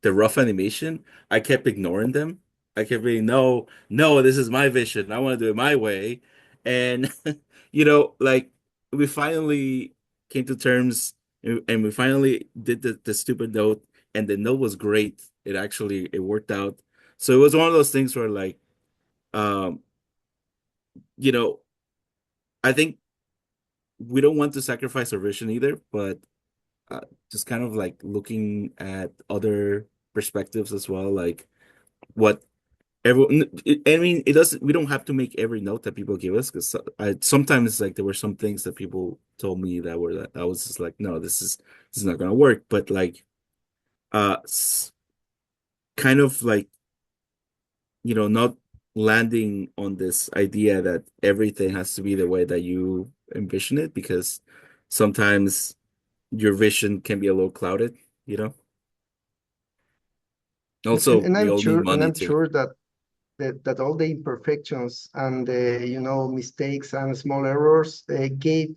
the rough animation, I kept ignoring them. I kept being, no, this is my vision. I want to do it my way. And you know, like we finally came to terms, and we finally did the stupid note, and the note was great. It worked out. So it was one of those things where like um you know, I think we don't want to sacrifice our vision either, but just kind of like looking at other perspectives as well, like what everyone. I mean, it doesn't. We don't have to make every note that people give us, because sometimes like there were some things that people told me that I was just like, no, this is not gonna work. But like, kind of like, you know, not landing on this idea that everything has to be the way that you envision it, because sometimes your vision can be a little clouded, you know. Also, And we I'm all need sure, money too. that all the imperfections and the, you know, mistakes and small errors gave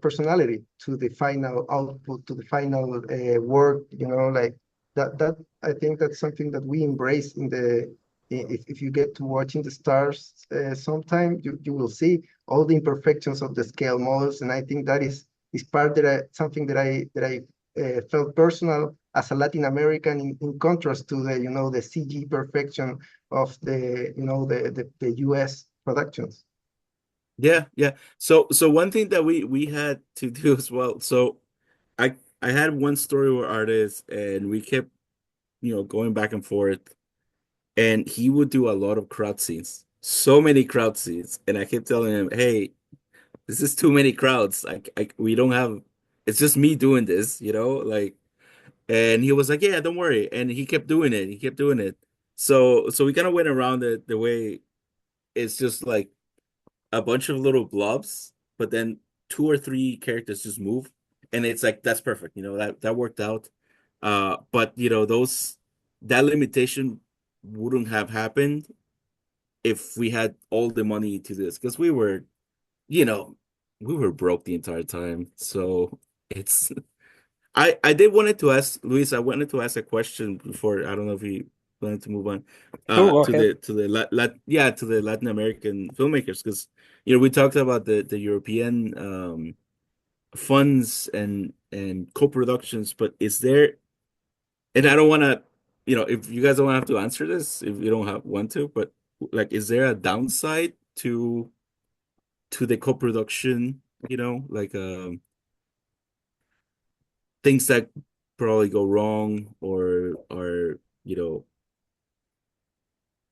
personality to the final output, to the final work, you know, like that I think that's something that we embrace in the, if you get to watching the stars sometime, you will see all the imperfections of the scale models. And I think that is part that something that I felt personal as a Latin American, in contrast to the, you know, the CG perfection of the, you know, the US productions. Yeah. So one thing that we had to do as well. So I had one story with artists, and we kept, you know, going back and forth, and he would do a lot of crowd scenes, so many crowd scenes, and I kept telling him, hey, this is too many crowds. We don't have. It's just me doing this, you know, like. And he was like, yeah, don't worry. And he kept doing it. He kept doing it. So we kind of went around it the way it's just like a bunch of little blobs, but then two or three characters just move. And it's like, that's perfect. You know, that worked out. But you know, that limitation wouldn't have happened if we had all the money to this, because we were, you know, we were broke the entire time. So it's I did wanted to ask Luis. I wanted to ask a question before. I don't know if you wanted to move on Sure, go to ahead. the Latin American filmmakers, because you know we talked about the European funds and co-productions, but is there? And I don't want to, you know, if you guys don't have to answer this, if you don't want to, but like, is there a downside to the co-production? You know, like things that probably go wrong, or you know,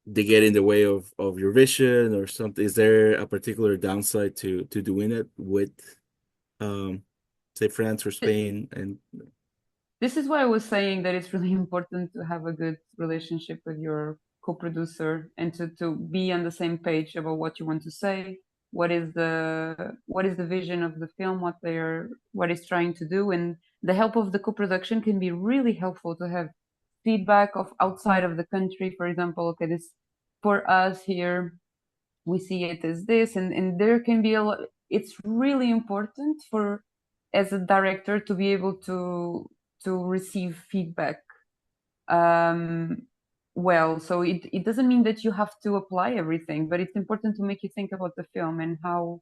they get in the way of your vision or something. Is there a particular downside to doing it with say France or Spain? And This is why I was saying that it's really important to have a good relationship with your co-producer, and to be on the same page about what you want to say, what is the vision of the film, what it's trying to do. And the help of the co-production can be really helpful to have feedback of outside of the country. For example, okay, this for us here, we see it as this, and there can be a lot. It's really important for as a director to be able to receive feedback well. So it doesn't mean that you have to apply everything, but it's important to make you think about the film and how,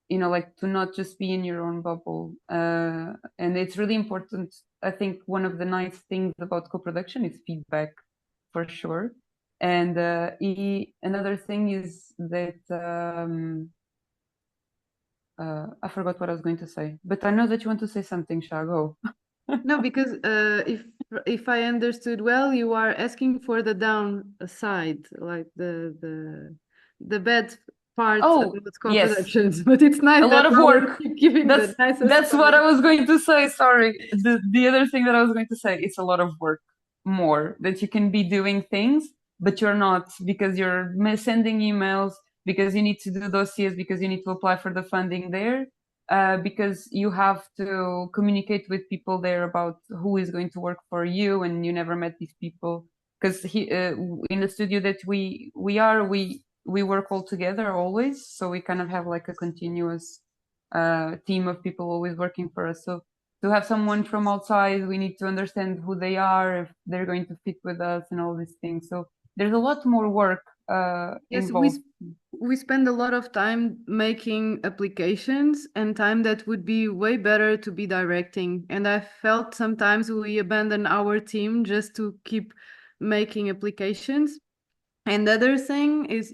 you know, like to not just be in your own bubble. And it's really important. I think one of the nice things about co-production is feedback, for sure. And another thing is that I forgot what I was going to say, but I know that you want to say something, Shago. No, because if I understood well, you are asking for the downside, like the bad parts Oh, about yes. co-productions. But it's nice A lot that of now work. we keep giving the nicest That's what part. I was going to say. Sorry. The other thing that I was going to say, it's a lot of work more that you can be doing things, but you're not, because you're sending emails, because you need to do dossiers, because you need to apply for the funding there, because you have to communicate with people there about who is going to work for you, and you never met these people. Because in the studio that we work all together always, so we kind of have like a continuous team of people always working for us. So to have someone from outside, we need to understand who they are, if they're going to fit with us, and all these things. So there's a lot more work Yes, involved. we spend a lot of time making applications, and time that would be way better to be directing. And I felt sometimes we abandon our team just to keep making applications. And the other thing is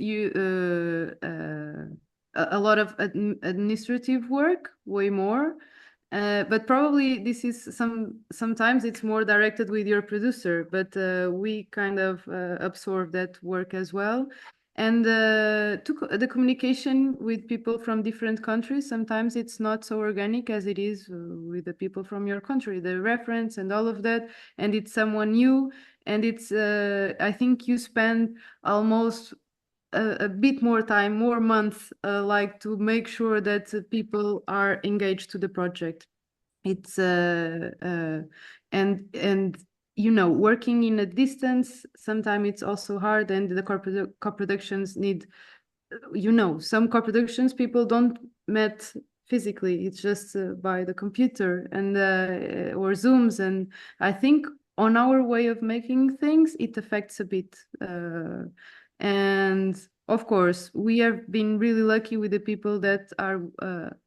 a lot of administrative work, way more. But probably this is sometimes it's more directed with your producer, but we kind of absorb that work as well. And the communication with people from different countries, sometimes it's not so organic as it is with the people from your country, the reference and all of that. And it's someone new, and it's I think you spend almost a bit more time, more months, like to make sure that people are engaged to the project. It's and you know, working in a distance, sometimes it's also hard, and the co-productions need, you know, some co-productions people don't met physically, it's just by the computer and or Zooms, and I think on our way of making things it affects a bit, and of course we have been really lucky with the people that are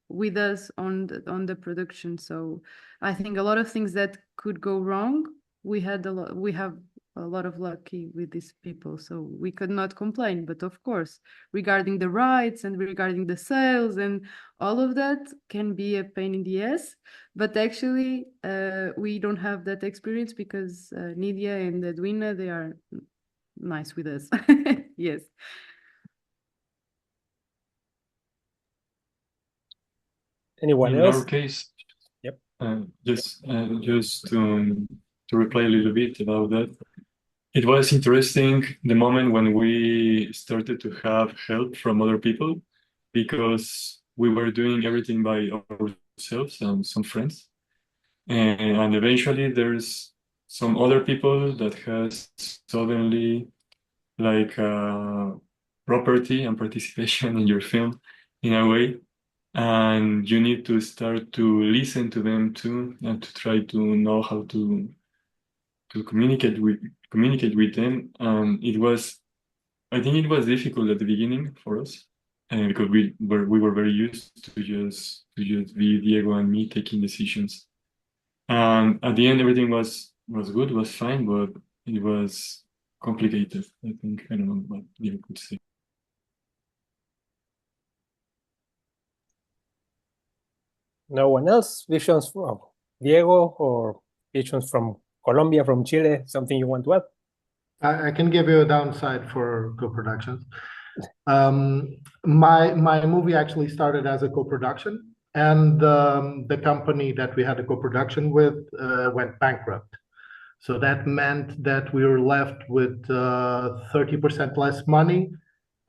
with us on the production. So I think a lot of things that could go wrong, we have a lot of lucky with these people, so we could not complain. But of course, regarding the rights and regarding the sales and all of that can be a pain in the ass. But actually, we don't have that experience because Nidia and Edwina, they are nice with us. Yes. Anyone In else? our case, Yep. just to reply a little bit about that. It was interesting the moment when we started to have help from other people, because we were doing everything by ourselves and some friends. And eventually there's some other people that has suddenly like property and participation in your film in a way. And you need to start to listen to them too, and to try to know how to communicate with them. And I think it was difficult at the beginning for us, because we were very used to just be Diego and me taking decisions. And at the end, everything was good, was fine, but it was complicated. I think, I don't know what Diego could say. No one else? Visions from Diego, or visions from Colombia, from Chile? Something you want to add? I can give you a downside for co-productions. My movie actually started as a co-production, and the company that we had a co-production with went bankrupt. So that meant that we were left with 30% less money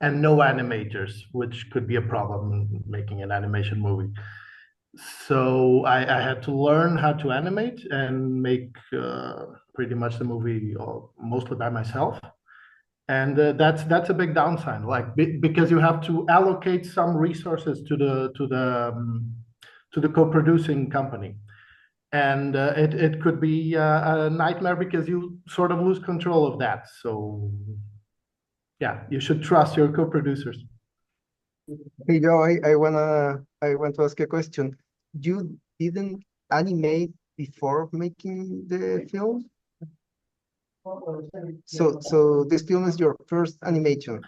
and no animators, which could be a problem in making an animation movie. So I had to learn how to animate and make pretty much the movie mostly by myself. And that's a big downside, like because you have to allocate some resources to to the co-producing company. And it could be a nightmare because you sort of lose control of that. So yeah, you should trust your co-producers. Hey, Joe, I want to ask you a question. You didn't animate before making the film? So this film is your first animation?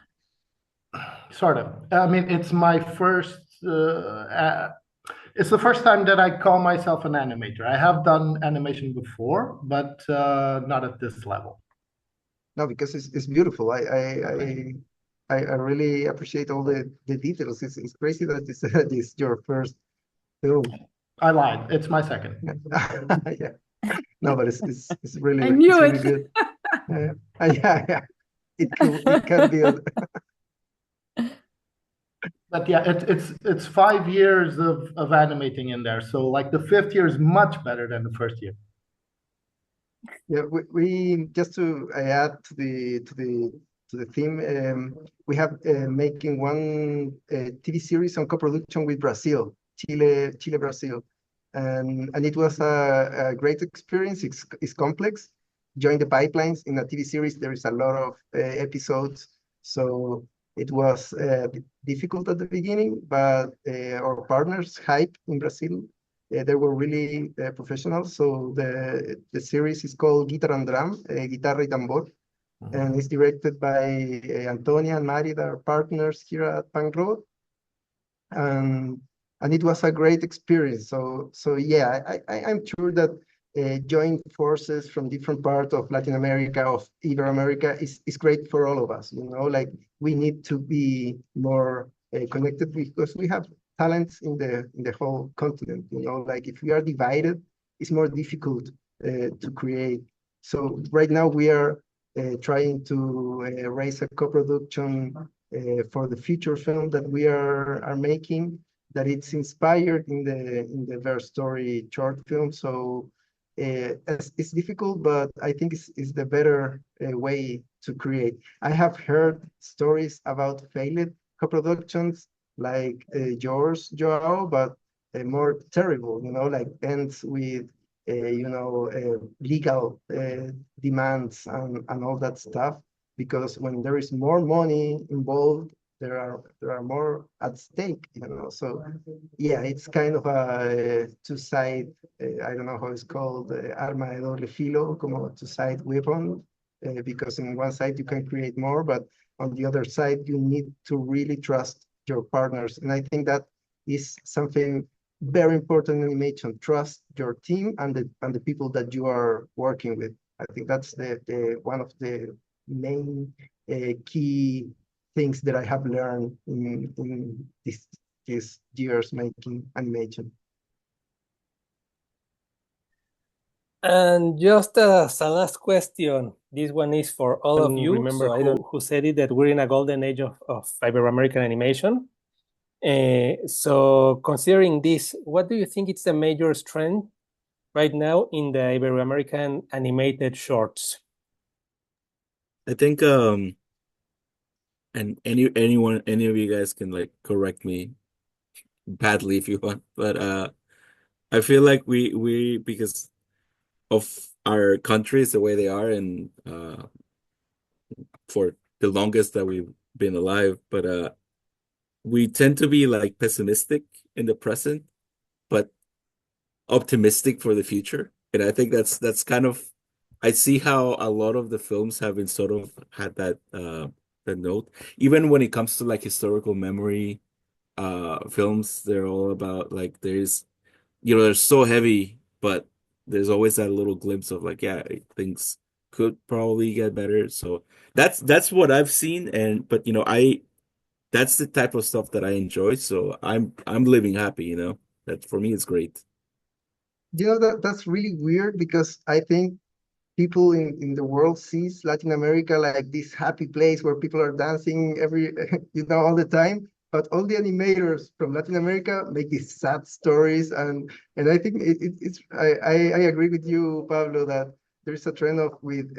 Sort of. I mean, it's my first, it's the first time that I call myself an animator. I have done animation before, but not at this level. No, because it's beautiful. I really appreciate all the details. It's crazy that this is your first film. I lied. It's my second. Yeah. No, but it's really I knew really it. good. Yeah. It can be. But yeah, it's 5 years of animating in there. So like the 5th year is much better than the 1st year. Yeah, we just to add to the theme, we have making one TV series on co-production with Brazil, Chile, Brazil, and it was a great experience. It's complex. Join the pipelines in a TV series. There is a lot of episodes, so it was difficult at the beginning, but our partners, Hype in Brazil, they were really professional. So the series is called Guitar and Drum, Guitarra y Tambor, and it's directed by Antonia and Mari, that are partners here at Punk Road. And it was a great experience. So yeah, I'm sure that joint forces from different parts of Latin America, of Iberoamerica, is great for all of us. You know, like we need to be more connected because we have talents in the whole continent. You know, like if we are divided, it's more difficult to create. So right now we are trying to raise a co-production for the future film that we are making, that it's inspired in the Verse Story short film. So it's difficult, but I think it's the better way to create. I have heard stories about failed co-productions like yours, Joao, but more terrible, you know, like ends with legal demands and all that stuff, because when there is more money involved, there are more at stake, you know. So yeah, it's kind of a two-side, I don't know how it's called, arma de doble filo, como two-side weapon, because in one side you can create more, but on the other side you need to really trust your partners. And I think that is something very important in animation: trust your team and the people that you are working with. I think that's the one of the main key things that I have learned in these years making animation. And just as a last question, this one is for all of you. Remember So I don't know who said it, that we're in a golden age of Ibero-American animation. So considering this, what do you think is the major strength right now in the Ibero-American animated shorts? I think and any of you guys can like correct me badly if you want, but I feel like we because of our countries the way they are, and for the longest that we've been alive, but we tend to be like pessimistic in the present but optimistic for the future. And I think that's kind of, I see how a lot of the films have been sort of had that note. Even when it comes to like historical memory films, they're all about like there's, they're so heavy, but there's always that little glimpse of like, yeah, things could probably get better. So that's what I've seen. But that's the type of stuff that I enjoy. So I'm living happy, that for me it's great. That's really weird, because I think people in the world sees Latin America like this happy place where people are dancing all the time. But all the animators from Latin America make these sad stories, and I think it's I agree with you, Pablo, that there's a trend with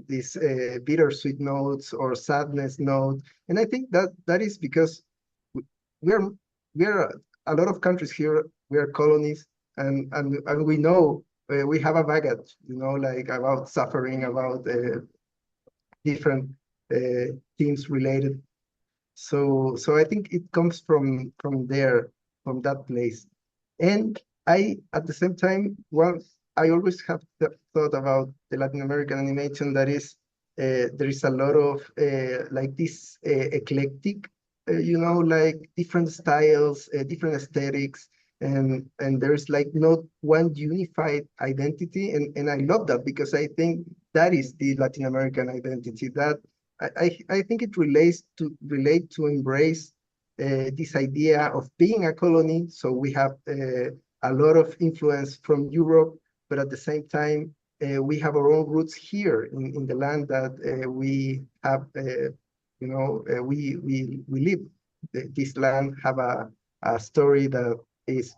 these bittersweet notes or sadness note, and I think that is because we are a lot of countries here we are colonies, and we know we have a baggage, like about suffering, about different themes related. So I think it comes from there, from that place. And I, at the same time, I always have thought about the Latin American animation, that is, there is a lot of like this eclectic, like different styles, different aesthetics, and there's like not one unified identity, and I love that, because I think that is the Latin American identity. That I think it relates to embrace this idea of being a colony. So we have a lot of influence from Europe, but at the same time, we have our own roots here in the land that we have, we live. This land have a story that is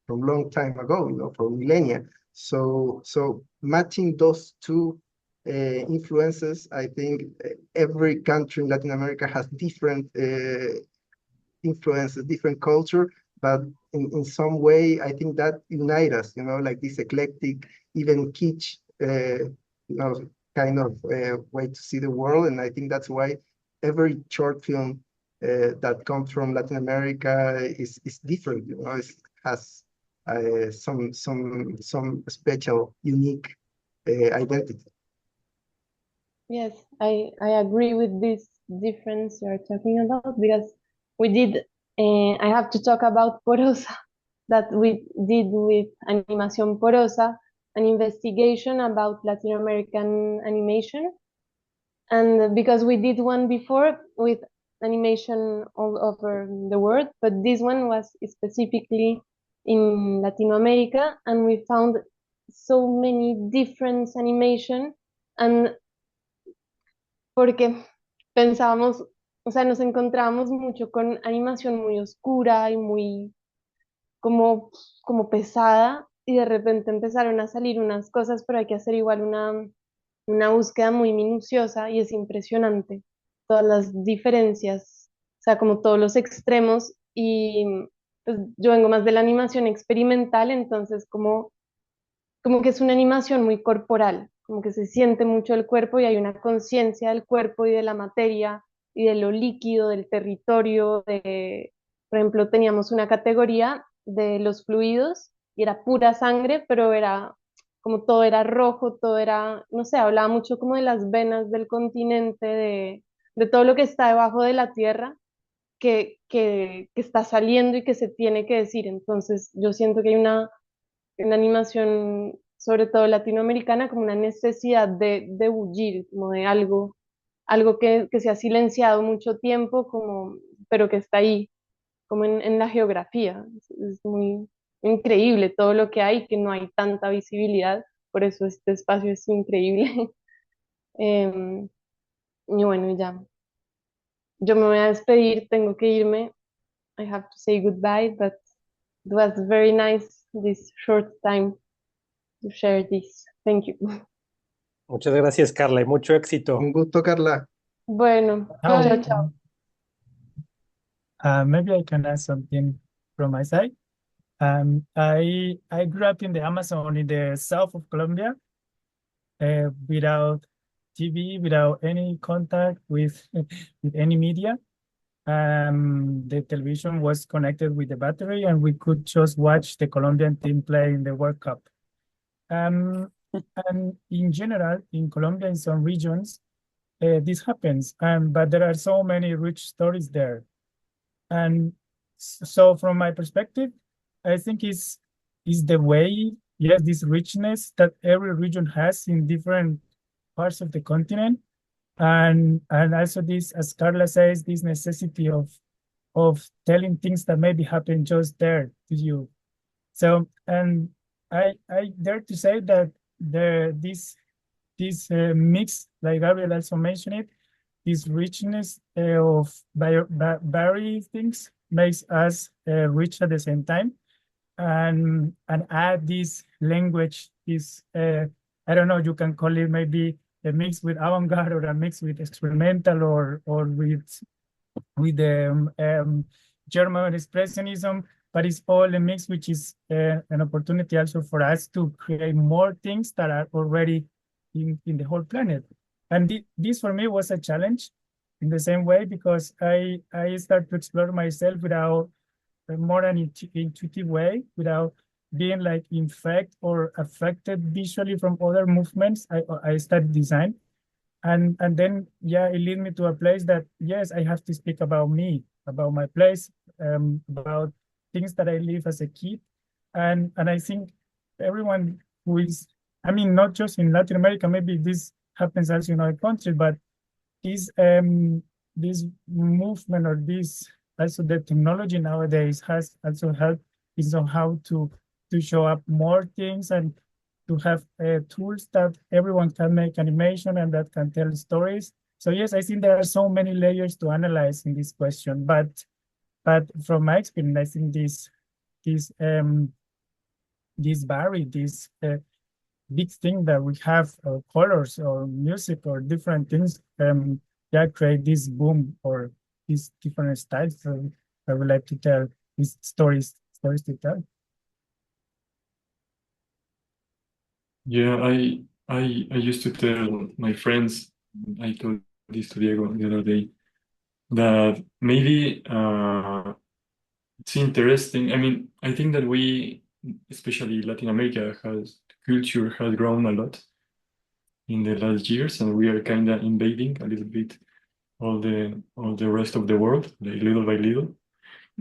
from long time ago, from millennia. So matching those two influences, I think every country in Latin America has different influences, different culture, but in some way, I think that unite us, like this eclectic, even kitsch, kind of way to see the world. And I think that's why every short film that comes from Latin America is different, it has some special, unique identity. Yes, I agree with this difference you're talking about, because we did, I have to talk about Porosa, that we did with Animación Porosa, an investigation about Latin American animation. And because we did one before with animation all over the world, but this one was specifically in Latin America, and we found so many different animation, and porque pensábamos, o sea, nos encontrábamos mucho con animación muy oscura y muy como pesada, y de repente empezaron a salir unas cosas, pero hay que hacer igual una búsqueda muy minuciosa, y es impresionante todas las diferencias, o sea, como todos los extremos. Y pues yo vengo más de la animación experimental, entonces como que es una animación muy corporal, como que se siente mucho el cuerpo y hay una conciencia del cuerpo y de la materia y de lo líquido, del territorio. Por ejemplo, teníamos una categoría de los fluidos y era pura sangre, pero era como todo era rojo, todo era, no sé, hablaba mucho como de las venas del continente, de todo lo que está debajo de la tierra, que está saliendo y que se tiene que decir. Entonces yo siento que hay una animación, sobre todo latinoamericana, como una necesidad de bullir, como de algo que se ha silenciado mucho tiempo, pero que está ahí, como en la geografía. Es muy increíble todo lo que hay, que no hay tanta visibilidad, por eso este espacio es increíble. Y bueno, ya. Yo me voy a despedir, tengo que irme. I have to say goodbye, but it was very nice this short time to share this. Thank you. Muchas gracias, Carla, y mucho éxito. Un gusto, Carla. Bueno, Now, chao, chao. maybe I can add something from my side. I grew up in the Amazon in the south of Colombia, without TV, without any contact with any media. The television was connected with the battery, and we could just watch the Colombian team play in the World Cup. And in general, in Colombia, in some regions, this happens, but there are so many rich stories there. And so from my perspective, I think is the way, yes, this richness that every region has in different parts of the continent. And also this, as Carla says, this necessity of telling things that maybe happen just there to you. So, and I dare to say that this mix, like Gabriel also mentioned it, this richness of varied things makes us rich at the same time, and add this language, this I don't know, you can call it maybe a mix with avant-garde, or a mix with experimental, or with the German expressionism, but it's all a mix, which is an opportunity also for us to create more things that are already in the whole planet. And this for me was a challenge in the same way, because I start to explore myself without more an intuitive way, without being like infected or affected visually from other movements. I studied design, and then yeah, it led me to a place that yes, I have to speak about me, about my place, about things that I live as a kid, and I think everyone who is, I mean, not just in Latin America, maybe this happens also in other countries, but this movement, or this also the technology nowadays has also helped in somehow to show up more things, and to have tools that everyone can make animation and that can tell stories. So yes, I think there are so many layers to analyze in this question, but from my experience, I think this big thing that we have, colors or music or different things, yeah, create this boom or these different styles. So I would like to tell these stories to tell. Yeah, I used to tell my friends, I told this to Diego the other day, that maybe it's interesting. I mean, I think that we, especially Latin America, culture has grown a lot in the last years, and we are kind of invading a little bit all the rest of the world, like little by little.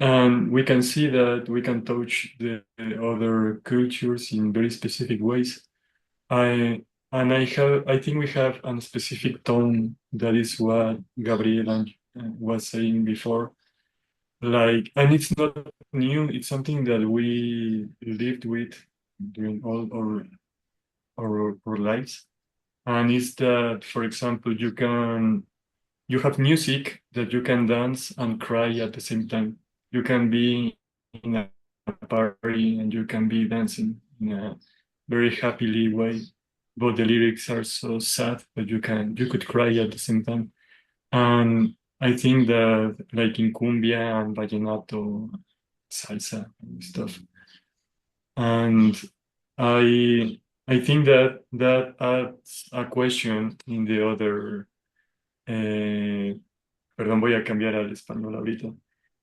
And we can see that we can touch the other cultures in very specific ways. I think we have a specific tone that is what Gabriel was saying before. Like, and it's not new, it's something that we lived with during all our lives. And it's that, for example, you have music that you can dance and cry at the same time. You can be in a party and you can be dancing in a very happily way, but the lyrics are so sad that you could cry at the same time. And I think that, like in cumbia and vallenato, salsa and stuff, and I think that adds a question in the other. Perdón, voy a cambiar al español ahorita.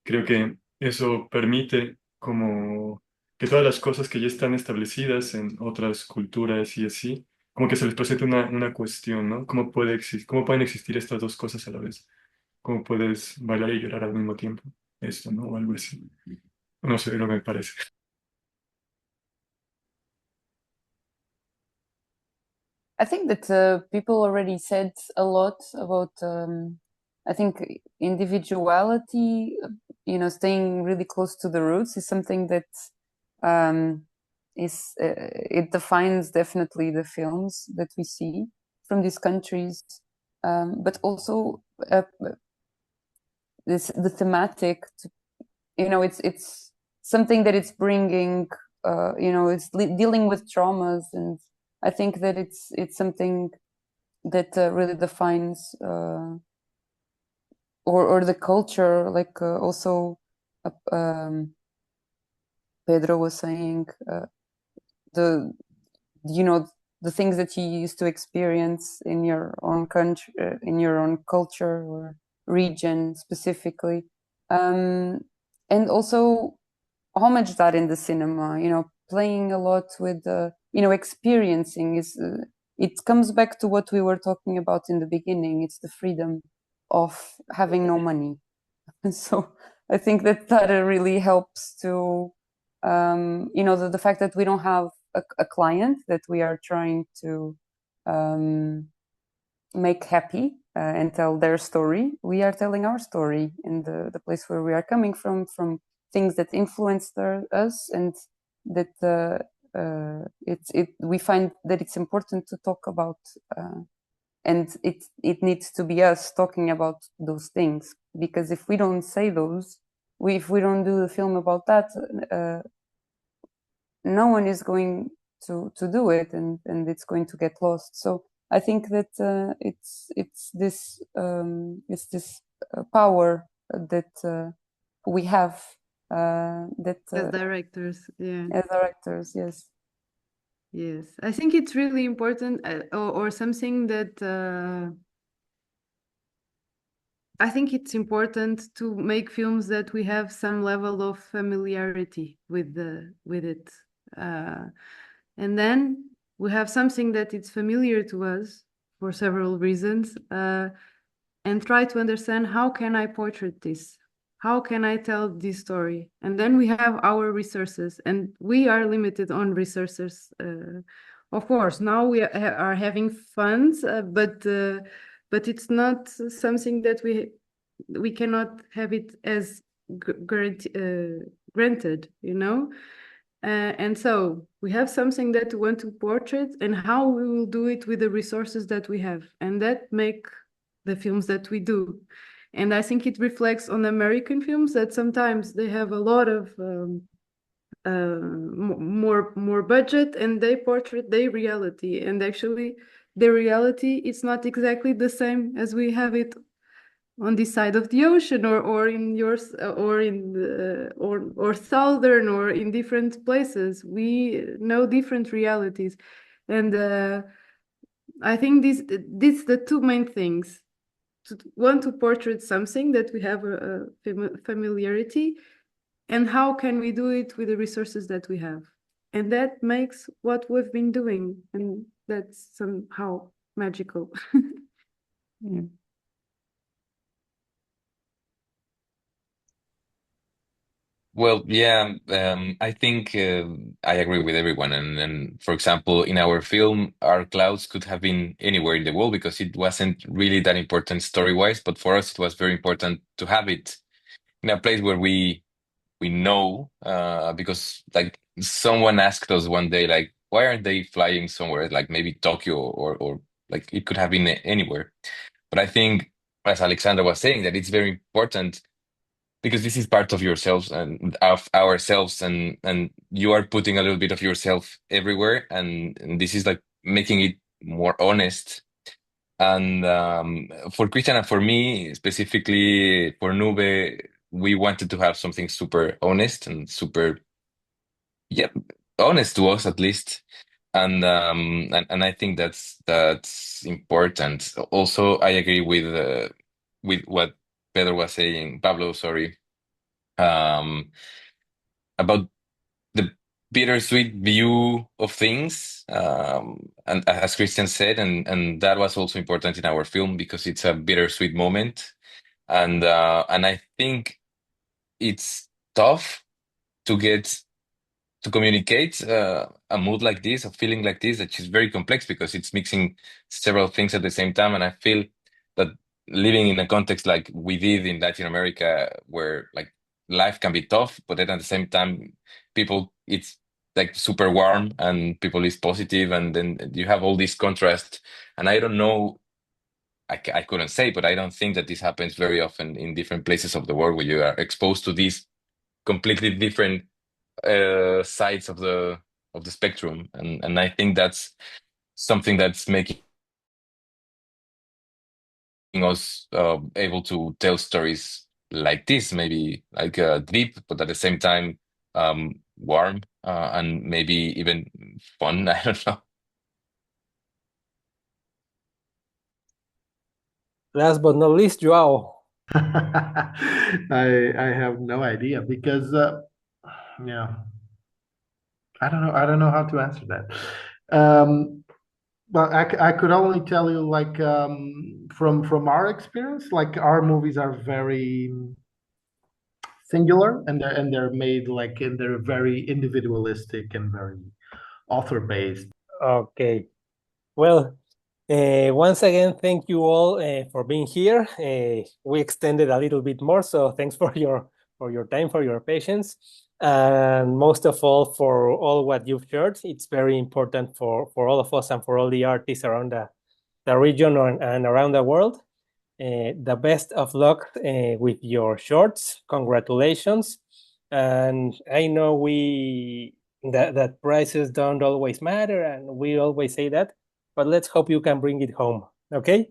Creo que eso permite como que todas las cosas que ya están establecidas en otras culturas y así, como que se les presente una cuestión, ¿no? ¿Cómo pueden existir estas dos cosas a la vez? ¿Cómo puedes bailar y llorar al mismo tiempo? Esto, ¿no? O algo así. No sé lo que me parece. I think that people already said a lot about, I think, individuality, staying really close to the roots is something that it defines definitely the films that we see from these countries, but also the thematic, it's something that it's bringing, it's dealing with traumas, and I think that it's something that really defines or the culture, like also Pedro was saying, the things that you used to experience in your own country, in your own culture or region specifically, and also homage that in the cinema, playing a lot with the experiencing is it comes back to what we were talking about in the beginning. It's the freedom of having no money. And so I think that really helps to the fact that we don't have a client that we are trying to make happy and tell their story. We are telling our story in the place where we are coming from things that influenced us, and that we find that it's important to talk about, and it needs to be us talking about those things, because if we don't say those, if we don't do the film about that, no one is going to do it, and it's going to get lost. So I think that it's this power that we have that As directors, yeah. as directors, yes. Yes, I think it's really important, or something that I think it's important to make films that we have some level of familiarity with it, and then we have something that it's familiar to us for several reasons, and try to understand how can I portray this. How can I tell this story? And then we have our resources, and we are limited on resources. Of course, now we are having funds, but it's not something that we cannot have it as granted, you know. And so we have something that we want to portray, and how we will do it with the resources that we have, and that make the films that we do. And I think it reflects on American films that sometimes they have a lot of more budget, and they portray their reality. And actually, their reality is not exactly the same as we have it on this side of the ocean, or in yours, or in or southern, or in different places. We know different realities, and I think this the two main things. To want to portray something that we have a familiarity, and how can we do it with the resources that we have, and that makes what we've been doing, and that's somehow magical. Yeah. Well, yeah, I think I agree with everyone. And for example, in our film, our clouds could have been anywhere in the world because it wasn't really that important story-wise. But for us, it was very important to have it in a place where we know, because like someone asked us one day, like, why aren't they flying somewhere, like maybe Tokyo or like it could have been anywhere. But I think, as Alexandra was saying, that it's very important because this is part of yourselves and of ourselves, and you are putting a little bit of yourself everywhere, and this is like making it more honest. And for Christian and for me specifically, for Nube, we wanted to have something super honest and super, yeah, honest to us at least. And I think that's important. Also, I agree with what Pedro was saying, Pablo, sorry, um, about the bittersweet view of things. And as Christian said, and that was also important in our film because it's a bittersweet moment. And I think it's tough to get to communicate a mood like this, a feeling like this, that is very complex because it's mixing several things at the same time. And I feel that living in a context like we did in Latin America, where like life can be tough, but then at the same time, people, it's like super warm and people is positive, and then you have all this contrast. And I don't know, I couldn't say, but I don't think that this happens very often in different places of the world where you are exposed to these completely different sides of the spectrum, and I think that's something that's making us able to tell stories like this, maybe like deep, but at the same time warm, and maybe even fun. I don't know. Last but not least, João. I have no idea because yeah, I don't know how to answer that. But I could only tell you like from our experience, like our movies are very singular, and they're made like, and they're very individualistic and very author based. Okay. Well, once again, thank you all for being here. We extended a little bit more, so thanks for your time, for your patience, and most of all for all what you've shared. It's very important for all of us and for all the artists around the region and around the world. The best of luck with your shorts. Congratulations. And I know that prices don't always matter, and we always say that, but let's hope you can bring it home. Okay?